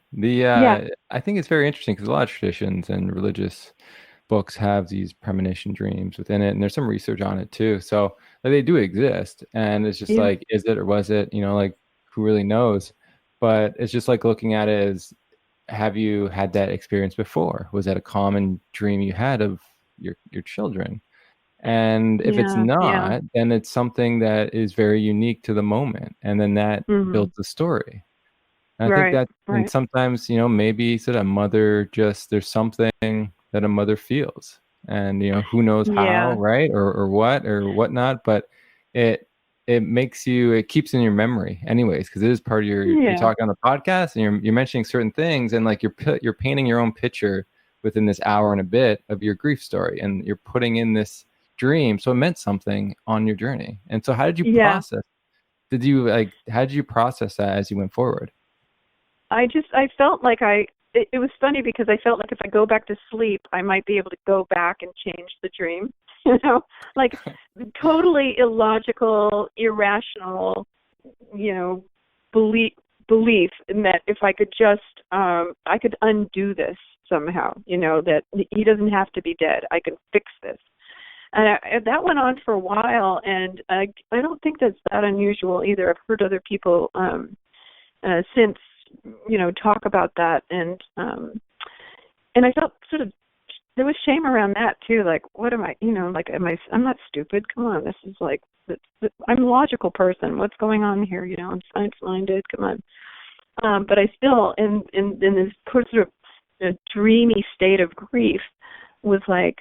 I think it's very interesting, because a lot of traditions and religious books have these premonition dreams within it, and there's some research on it too. So they do exist, and it's just like, is it or was it? Like, who really knows? But it's just like looking at it as, have you had that experience before? Was that a common dream you had of your children? And if it's not, then it's something that is very unique to the moment, and then that builds the story. And I think that, and sometimes, maybe sort of mother, just there's something that a mother feels, and who knows how, right, or what or whatnot, but it keeps in your memory anyways, because it is part of you're talking on the podcast, and you're mentioning certain things, and like you're painting your own picture within this hour and a bit of your grief story, and you're putting in this dream, so it meant something on your journey. And so how did you process? How did you process that as you went forward? I felt like it was funny, because I felt like if I go back to sleep, I might be able to go back and change the dream, like totally illogical, irrational, belief, belief in that if I could just, I could undo this somehow, that he doesn't have to be dead. I can fix this. And that went on for a while, and I don't think that's that unusual either. I've heard other people since, talk about that, and I felt sort of, there was shame around that too. Like, what am I, I'm not stupid. Come on, this is like, I'm a logical person. What's going on here? I'm science-minded. Come on. But I still, in this sort of dreamy state of grief, was like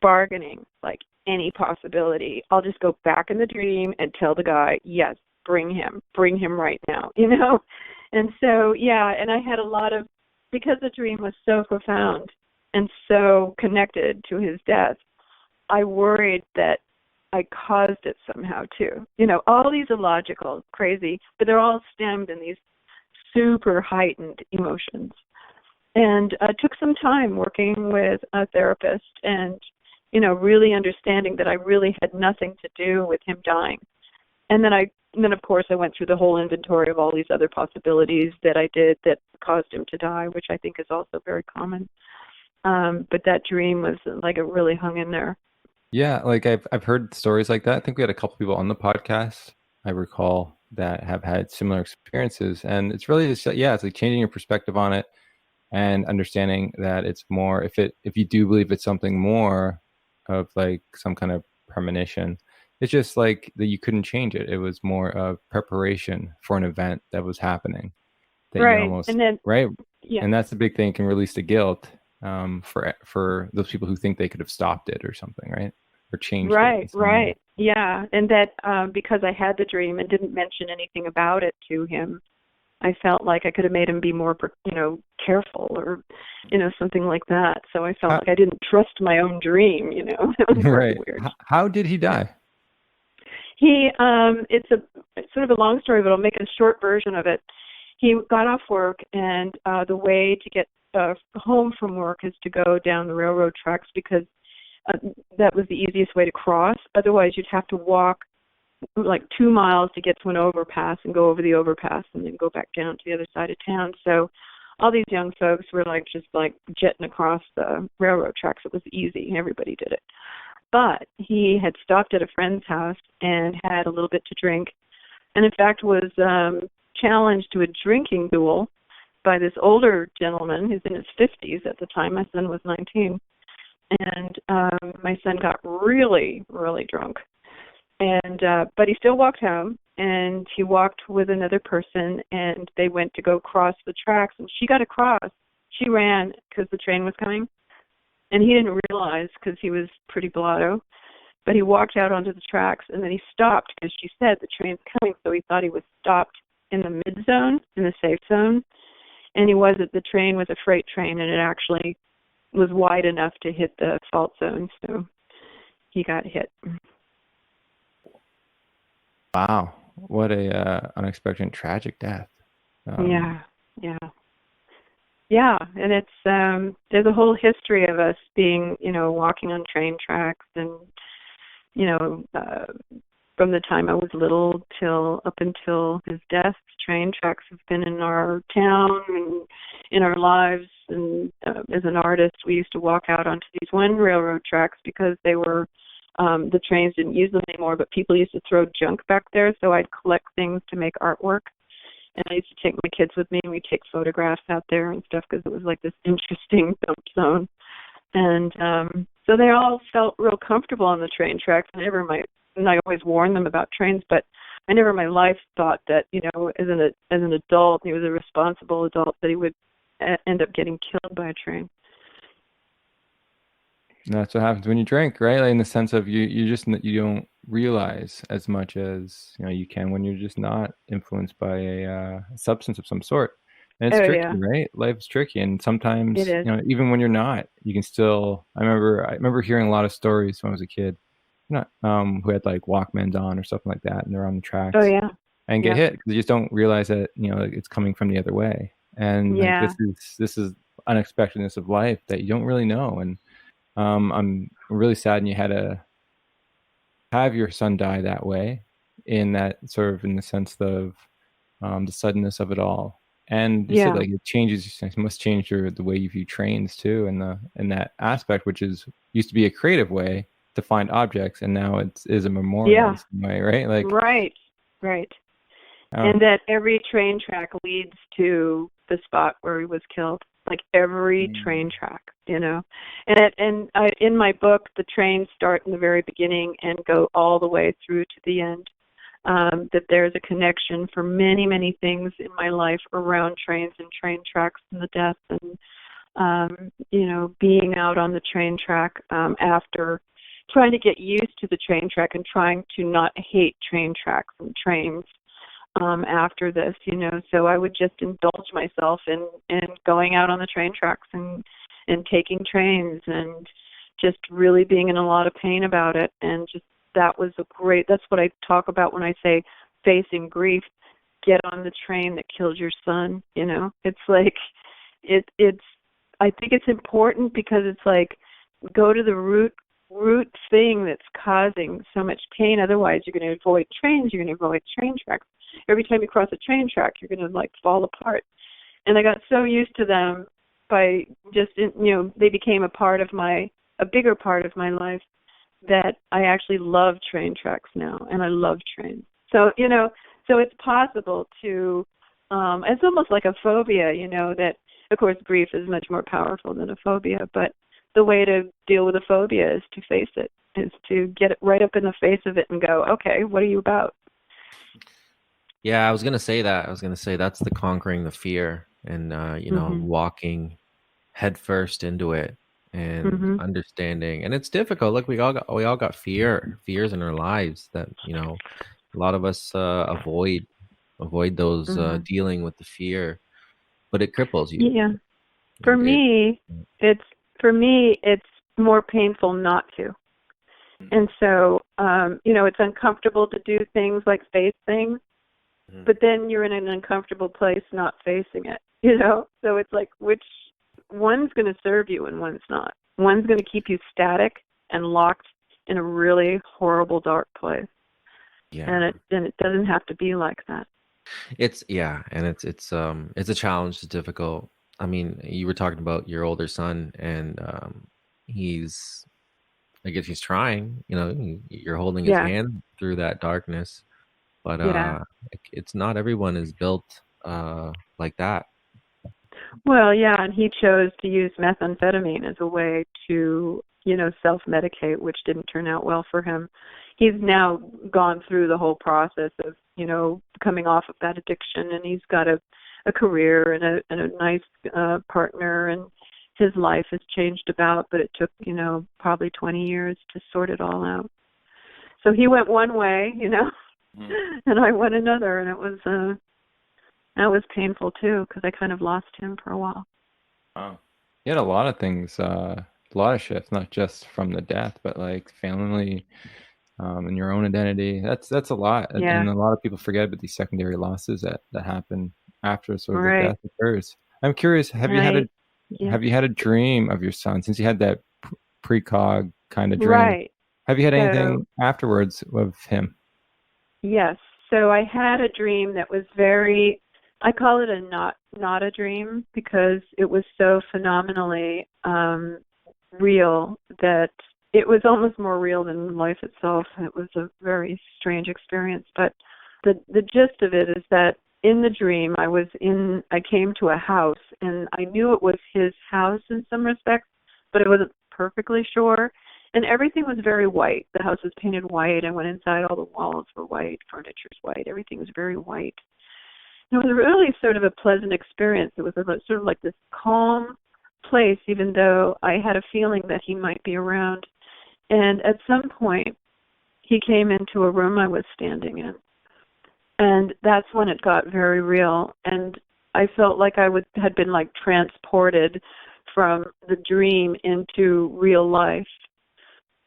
bargaining, like any possibility. I'll just go back in the dream and tell the guy, yes, bring him right now, And so, yeah, and I had a lot of, because the dream was so profound and so connected to his death, I worried that I caused it somehow too. All these illogical, crazy, but they're all stemmed in these super heightened emotions. And I took some time working with a therapist and, really understanding that I really had nothing to do with him dying. And then of course I went through the whole inventory of all these other possibilities that I did that caused him to die, which I think is also very common. But that dream was like, it really hung in there. Yeah, like I've heard stories like that. I think we had a couple people on the podcast, I recall, that have had similar experiences. And it's really just, it's like changing your perspective on it and understanding that it's more, if you do believe it's something more of like some kind of premonition, it's just like that you couldn't change it. It was more of preparation for an event that was happening. That right. You almost, and then, right. Yeah. And that's the big thing, can release the guilt for those people who think they could have stopped it or something, right? Or changed it. Right. Yeah. And that because I had the dream and didn't mention anything about it to him, I felt like I could have made him be more, careful or, something like that. So I felt like I didn't trust my own dream, It was right. weird. How did he die? It's sort of a long story, but I'll make a short version of it. He got off work, and the way to get home from work is to go down the railroad tracks because that was the easiest way to cross. Otherwise, you'd have to walk like 2 miles to get to an overpass and go over the overpass and then go back down to the other side of town. So all these young folks were just jetting across the railroad tracks. It was easy. Everybody did it. But he had stopped at a friend's house and had a little bit to drink, and in fact was challenged to a drinking duel by this older gentleman who's in his 50s at the time. My son was 19. And my son got really, really drunk. And but he still walked home, and he walked with another person, and they went to go cross the tracks, and she got across. She ran because the train was coming, and he didn't realize because he was pretty blotto, but he walked out onto the tracks, and then he stopped because she said the train's coming, so he thought he was stopped in the mid zone, in the safe zone, and he wasn't. The train was a freight train, and it actually was wide enough to hit the fault zone, so he got hit. Wow, what a unexpected, tragic death. Yeah, and it's there's a whole history of us being, walking on train tracks, and from the time I was little up until his death, train tracks have been in our town and in our lives. And as an artist, we used to walk out onto these one railroad tracks because they were the trains didn't use them anymore, but people used to throw junk back there, so I'd collect things to make artwork. And I used to take my kids with me, and we'd take photographs out there and stuff because it was like this interesting dump zone. And so they all felt real comfortable on the train tracks. And I always warned them about trains, but I never in my life thought that, as an adult, he was a responsible adult, that he would end up getting killed by a train. And that's what happens when you drink, right? Like in the sense of you don't realize as much as you can when you're just not influenced by a substance of some sort. And it's tricky, right? Life's tricky, and sometimes even when you're not, you can still. I remember hearing a lot of stories when I was a kid, who had like Walkmans on or something like that, and they're on the tracks. Oh yeah. And get hit because you just don't realize that it's coming from the other way. And like, this is unexpectedness of life that you don't really know. And I'm really saddened you had to have your son die that way, in the sense of the suddenness of it all. And you said Yeah. like it must change the way you view trains too, in that aspect, which used to be a creative way to find objects, and now is a memorial in Yeah. some way, right? Like, Right. Right. oh, And that every train track leads to the spot where he was killed. Like every train track, you know. In my book, the trains start in the very beginning and go all the way through to the end. That there's a connection for many, many things in my life around trains and train tracks and the death and, you know, being out on the train track after trying to get used to the train track and trying to not hate train tracks and trains after this, you know. So I would just indulge myself in going out on the train tracks and taking trains and just really being in a lot of pain about it. And just that's what I talk about when I say facing grief. Get on the train that killed your son, you know. It's like I think it's important because it's like go to the root thing that's causing so much pain. Otherwise you're going to avoid trains, you're going to avoid train tracks. Every time you cross a train track, you're going to like fall apart. And I got so used to them by just, you know, they became a bigger part of my life that I actually love train tracks now, and I love trains. So, you know, so it's possible to, it's almost like a phobia, you know, that of course grief is much more powerful than a phobia, but the way to deal with a phobia is to face it, is to get it right up in the face of it and go, okay, what are you about? Yeah, I was gonna say that. I was gonna say that's the conquering the fear and you know, walking headfirst into it and understanding. And it's difficult. Look, we all got fears in our lives that, you know, a lot of us avoid those dealing with the fear, but it cripples you. Yeah. For me, it's more painful not to. And so, you know, it's uncomfortable to do things like face things, but then you're in an uncomfortable place not facing it, you know? So it's like, which one's going to serve you and one's not. One's going to keep you static and locked in a really horrible, dark place. Yeah. And it doesn't have to be like that. It's it's a challenge. It's difficult. I mean, you were talking about your older son, and I guess he's trying. You know, you're holding his hand through that darkness, but it's not everyone is built like that. Well, yeah, and he chose to use methamphetamine as a way to, you know, self-medicate, which didn't turn out well for him. He's now gone through the whole process of, you know, coming off of that addiction, and he's got a career and a nice partner, and his life has changed about, but it took, you know, probably 20 years to sort it all out. So he went one way, you know, and I went another, and it was that was painful too, because I kind of lost him for a while. Wow. You had a lot of things, a lot of shifts, not just from the death, but like family, and your own identity. That's a lot, and a lot of people forget about these secondary losses that happen after sort of the death occurs. I'm curious, have you had a dream of your son since you had that precog kind of dream? Right. Have you had anything afterwards of him? Yes. So I had a dream that was very, I call it a not a dream, because it was so phenomenally real that it was almost more real than life itself. It was a very strange experience. But the gist of it is that in the dream, I came to a house, and I knew it was his house in some respects, but I wasn't perfectly sure. And everything was very white. The house was painted white. I went inside, all the walls were white, furniture's white, everything was very white. It was really sort of a pleasant experience. It was sort of like this calm place, even though I had a feeling that he might be around. And at some point, he came into a room I was standing in. And that's when it got very real. And I felt like I had been like transported from the dream into real life.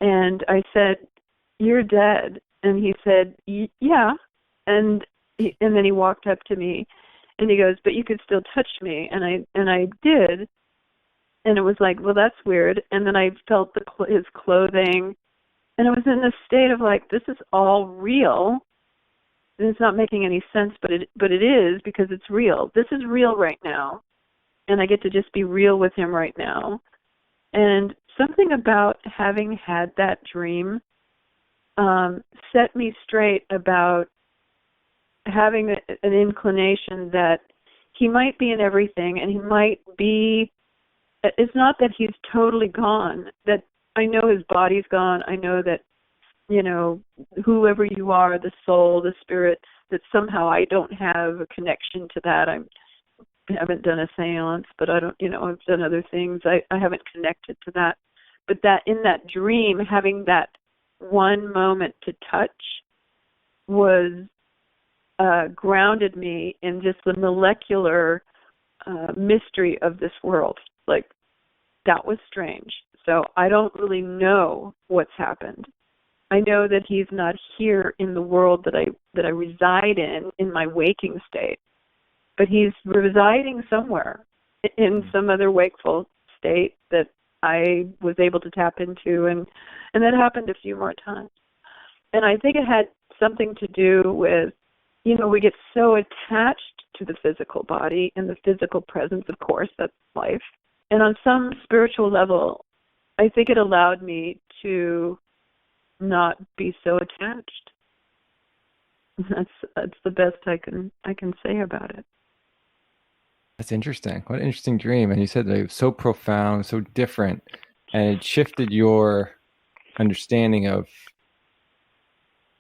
And I said, "You're dead." And he said, "Yeah." And then he walked up to me, and he goes, "But you could still touch me." And I did, and it was like, well, that's weird. And then I felt his clothing, and I was in this state of like, this is all real, it's not making any sense, but it is, because it's real. This is real right now, and I get to just be real with him right now. And something about having had that dream set me straight about having an inclination that he might be in everything, and he might be, it's not that he's totally gone, that I know his body's gone. I know that, whoever you are, the soul, the spirit, that somehow I don't have a connection to that. I haven't done a seance, but I don't, I've done other things. I haven't connected to that. But that in that dream, having that one moment to touch was grounded me in just the molecular mystery of this world. Like, that was strange. So I don't really know what's happened. I know that he's not here in the world that I reside in my waking state, but he's residing somewhere in some other wakeful state that I was able to tap into, and that happened a few more times. And I think it had something to do with, we get so attached to the physical body and the physical presence, of course, that's life. And on some spiritual level, I think it allowed me to not be so attached. That's the best I can say about it. That's interesting. What an interesting dream. And you said that it was so profound, so different, and it shifted your understanding of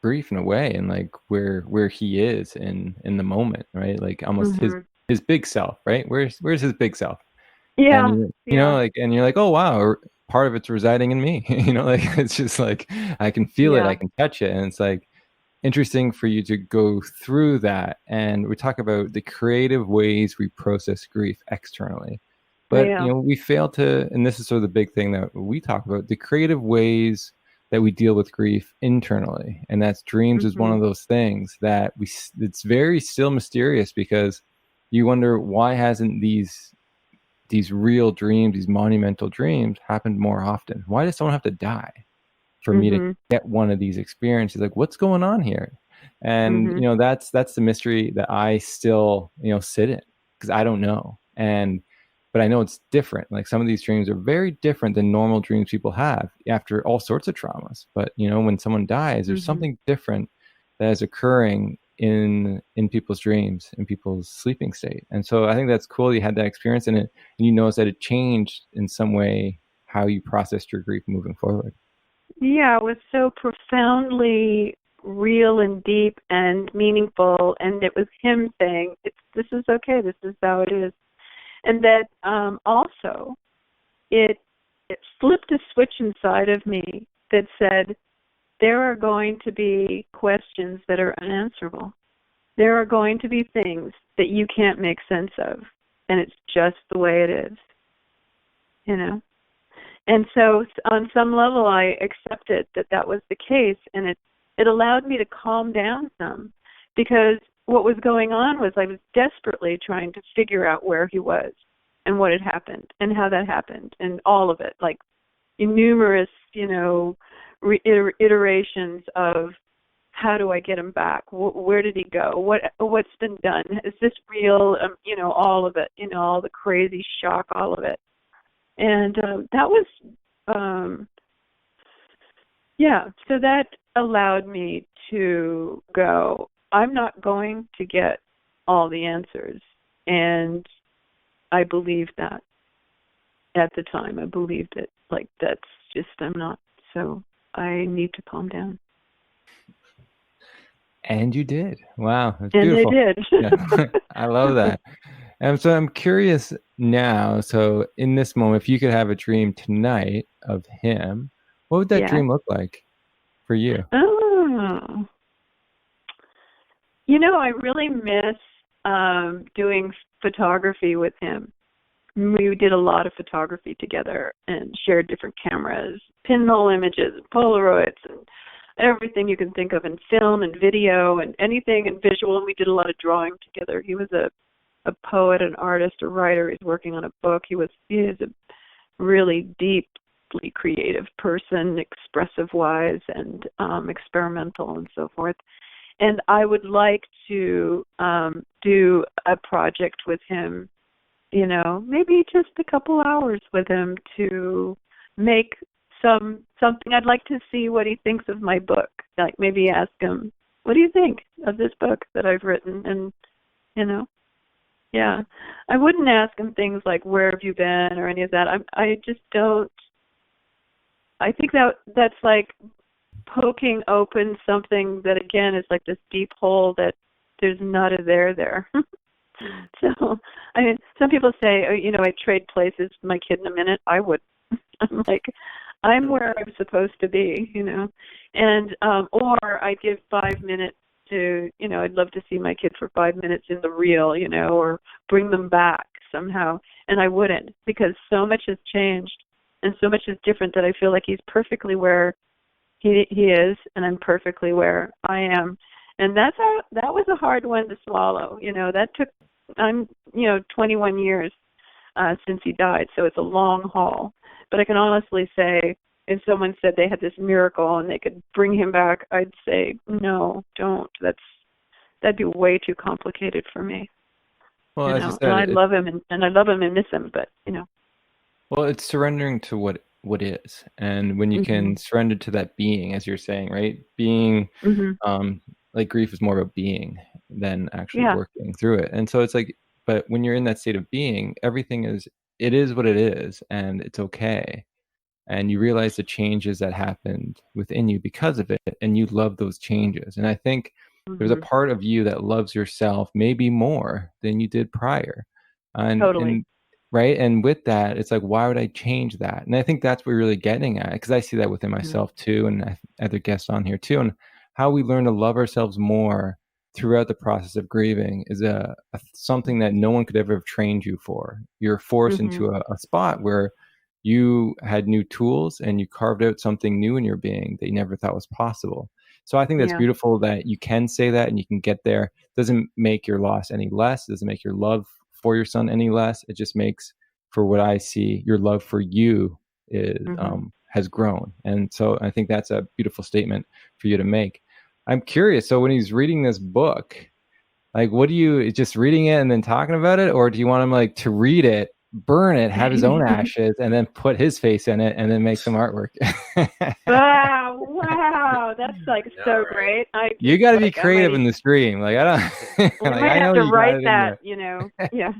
grief in a way, and like where he is in the moment, right? Like almost his big self, right? Where's his big self? Yeah. And and you're like, oh wow, part of it's residing in me. Like it's just like I can feel it, I can touch it, and it's like interesting for you to go through that. And we talk about the creative ways we process grief externally, but we fail to, and this is sort of the big thing that we talk about, the creative ways that we deal with grief internally. And that's dreams is one of those things that it's very still mysterious, because you wonder, why hasn't these real dreams, these monumental dreams, happened more often? Why does someone have to die for me to get one of these experiences? Like, what's going on here? And that's the mystery that I still sit in, because I don't know. But I know it's different. Like, some of these dreams are very different than normal dreams people have after all sorts of traumas. But when someone dies, there's something different that is occurring in people's dreams, in people's sleeping state. And so I think that's cool you had that experience in it, and you noticed that it changed in some way how you processed your grief moving forward. Yeah, it was so profoundly real and deep and meaningful, and it was him saying, this is okay, this is how it is. And that also it flipped a switch inside of me that said, there are going to be questions that are unanswerable. There are going to be things that you can't make sense of, and it's just the way it is, And so on some level, I accepted that was the case, and it allowed me to calm down some, because what was going on was I was desperately trying to figure out where he was and what had happened and how that happened and all of it, like numerous, iterations of how do I get him back? Where did he go? What's been done? Is this real? All of it, all the crazy shock, all of it. And that was, so that allowed me to go, I'm not going to get all the answers. And I believed that at the time. I believed it. Like, that's just, I'm not. So I need to calm down. And you did. Wow. That's and beautiful. I did. Yeah. I love that. And so I'm curious now, so in this moment, if you could have a dream tonight of him, what would that dream look like for you? Oh. I really miss doing photography with him. We did a lot of photography together and shared different cameras, pinhole images, and Polaroids, and everything you can think of in film and video and anything in visual. And we did a lot of drawing together. He was a poet, an artist, a writer. He's working on a book. He is a really deeply creative person, expressive-wise and experimental and so forth. And I would like to do a project with him, maybe just a couple hours with him to make something. I'd like to see what he thinks of my book. Like maybe ask him, what do you think of this book that I've written? And, yeah. I wouldn't ask him things like, where have you been, or any of that. I just don't. I think that's like poking open something that, again, is like this deep hole that there's not a there. So, I mean, some people say, I'd trade places with my kid in a minute. I would. I'm like, I'm where I'm supposed to be, and or I'd give 5 minutes to, I'd love to see my kid for 5 minutes in the real, or bring them back somehow, and I wouldn't, because so much has changed and so much is different that I feel like he's perfectly where he is, and I'm perfectly where I am, and that was a hard one to swallow, that took, I'm 21 years since he died, so it's a long haul. But I can honestly say, if someone said they had this miracle and they could bring him back, I'd say, no, don't. That'd be way too complicated for me. Well, as you said, and I love him and I love him and miss him, but Well, it's surrendering to what is, and when you can surrender to that being, as you're saying, right? Being, like grief is more about being than actually working through it, and so it's like, but when you're in that state of being, everything is what it is, and it's okay. And you realize the changes that happened within you because of it, and you love those changes. And I think there's a part of you that loves yourself maybe more than you did prior. And right. And with that, it's like, why would I change that? And I think that's what we're really getting at, because I see that within myself too, and other guests on here too, and how we learn to love ourselves more throughout the process of grieving is something that no one could ever have trained you for. You're forced into a spot where you had new tools and you carved out something new in your being that you never thought was possible. So I think that's beautiful that you can say that and you can get there. It doesn't make your loss any less. It doesn't make your love for your son any less. It just makes, for what I see, your love for you is has grown. And so I think that's a beautiful statement for you to make. I'm curious. So when he's reading this book, like, what do you, just reading it and then talking about it? Or do you want him like to read it, burn it, have his own ashes, and then put his face in it and then make some artwork? Wow, that's like so great. You got to be creative in the stream. Like, I don't. Like, I have to write that, Yeah,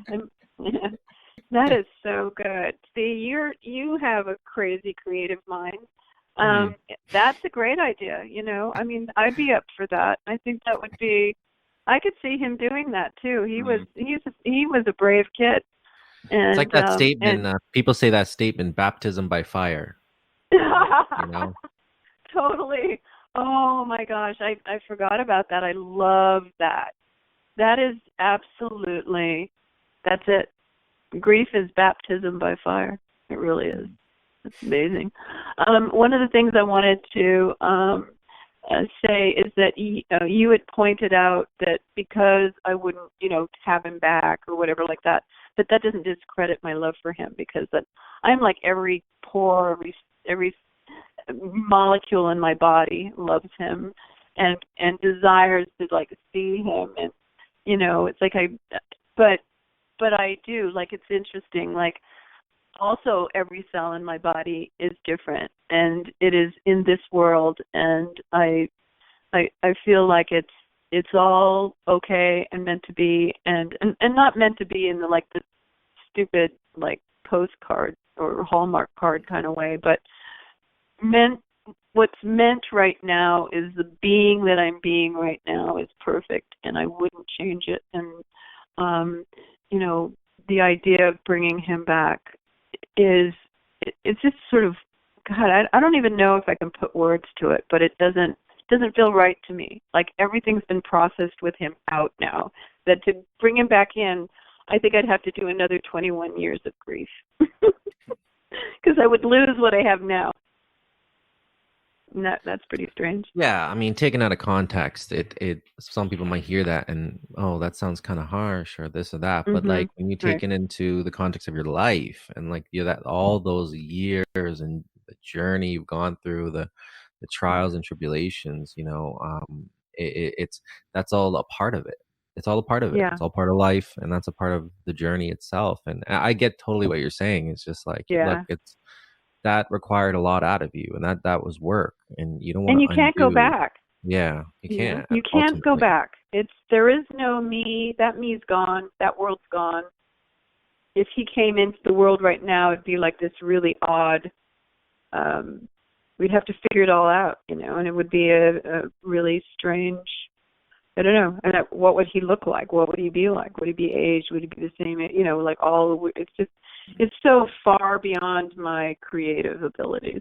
that is so good. See, you have a crazy creative mind. That's a great idea. I mean, I'd be up for that. I think that would be. I could see him doing that too. He was a brave kid. And, it's like that statement. People say that statement, baptism by fire. Totally. Oh my gosh, I forgot about that. I love that. That is absolutely, that's it. Grief is baptism by fire. It really is. It's amazing. One of the things I wanted to say is that you had pointed out that because I wouldn't, have him back or whatever like that, but that doesn't discredit my love for him, because I'm like every pore, every molecule in my body loves him and desires to like see him, and it's like but I do, like, it's interesting, like, also every cell in my body is different, and it is in this world, and I feel like it's all okay and meant to be, and not meant to be in the like the stupid like postcard or Hallmark card kind of way, but what's meant right now is the being that I'm being right now is perfect, and I wouldn't change it. And the idea of bringing him back it's just sort of, God, I don't even know if I can put words to it, but it doesn't feel right to me. Like, everything's been processed with him out now, that to bring him back in, I think I'd have to do another 21 years of grief, because I would lose what I have now. And that's pretty strange. Yeah, I mean, taken out of context, it some people might hear that and, oh, that sounds kind of harsh or this or that. But like, when you take it into the context of your life and like that all those years and the journey you've gone through, the trials and tribulations, it's that's all a part of it. It's all a part of it. Yeah. It's all part of life, and that's a part of the journey itself. And I get totally what you're saying. It's just like, look, Yeah. it's that required a lot out of you, and that was work, and you don't want And you to can't go undo. back. Yeah, you You know, can't you can't go ultimately. back. There is no me. That me's gone. That world's gone. If he came into the world right now, it'd be like this really odd. We'd have to figure it all out, you know, and it would be a really strange. I don't know. And what would he look like? What would he be like? Would he be aged? Would he be the same? You know, like all. It's so far beyond my creative abilities.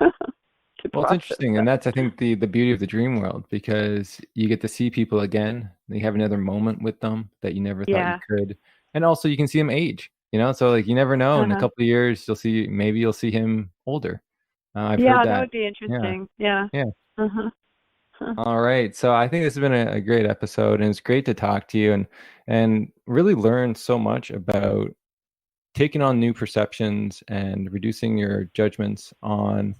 To Well, it's process interesting, that. and that's, I think, the beauty of the dream world, because you get to see people again. You have another moment with them that you never thought you Yeah. could, and also you can see him age. So like you never know. In a Uh-huh. couple of years, maybe you'll see him older. I've heard Yeah, that that. would be Yeah, interesting. Yeah. yeah. Uh-huh. Huh. All right. So I think this has been a great episode, and it's great to talk to you and really learn so much about taking on new perceptions and reducing your judgments on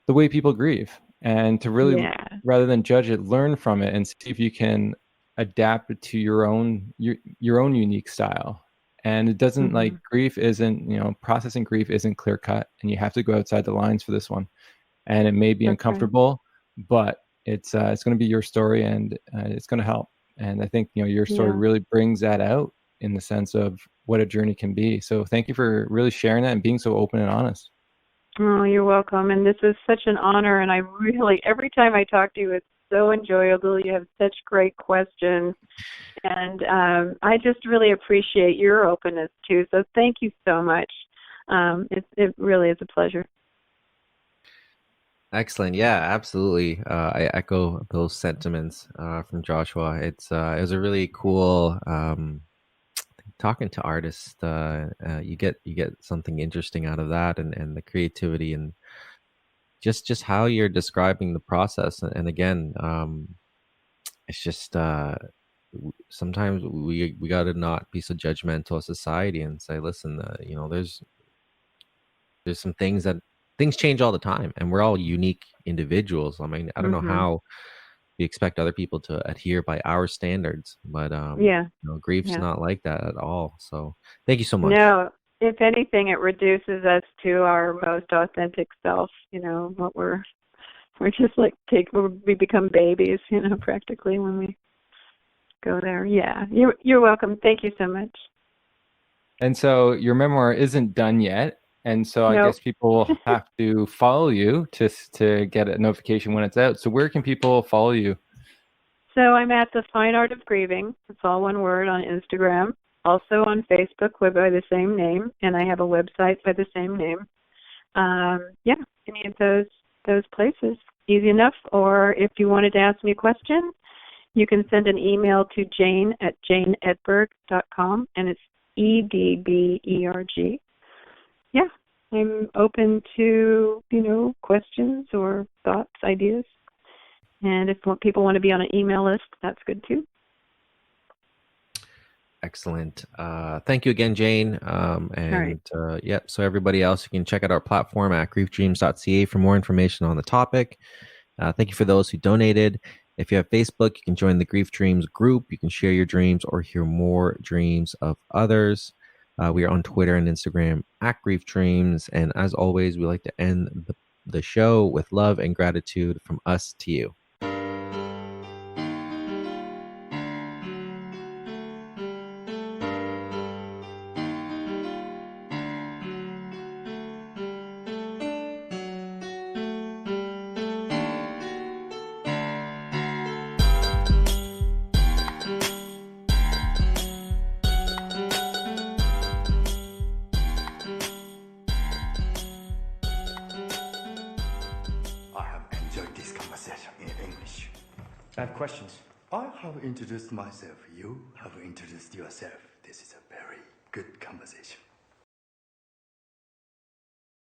the way people grieve, and to really, Yeah. rather than judge it, learn from it and see if you can adapt it to your own unique style. And it doesn't, Mm-hmm. like, grief isn't, processing grief isn't clear cut, and you have to go outside the lines for this one. And it may be That's right. uncomfortable, but it's going to be your story, and it's going to help. And I think your story Yeah. really brings that out in the sense of what a journey can be. So thank you for really sharing that and being so open and honest. Oh, you're welcome. And this is such an honor. And I really, every time I talk to you, it's so enjoyable. You have such great questions. And I just really appreciate your openness, too. So thank you so much. It really is a pleasure. Excellent. Yeah, absolutely. I echo those sentiments from Joshua. It was a really cool talking to artists. You get something interesting out of that, and the creativity, and just how you're describing the process. And again, it's just sometimes we got to not be so judgmental as society and say, listen, there's some things change all the time, and we're all unique individuals. I mean, I don't know Mm-hmm. how we expect other people to adhere by our standards, but Yeah. grief's Yeah. not like that at all. So thank you so much. No, if anything, it reduces us to our most authentic self. You know, we're just like we become babies. You know, practically when we go there. Yeah, you're welcome. Thank you so much. And so your memoir isn't done yet. And so I Nope. guess people will have to follow you to get a notification when it's out. So where can people follow you? So I'm at the Fine Art of Grieving. It's all one word on Instagram. Also on Facebook by the same name, and I have a website by the same name. Yeah, any of those places, easy enough. Or if you wanted to ask me a question, you can send an email to jane@janeedberg.com, and it's EDBERG. Yeah, I'm open to, questions or thoughts, ideas. And if people want to be on an email list, that's good too. Excellent. Thank you again, Jane. Right. So everybody else, you can check out our platform at griefdreams.ca for more information on the topic. Thank you for those who donated. If you have Facebook, you can join the Grief Dreams group. You can share your dreams or hear more dreams of others. We are on Twitter and Instagram at Grief Dreams. And as always, we like to end the show with love and gratitude from us to you. I have questions. I have introduced myself. You have introduced yourself. This is a very good conversation.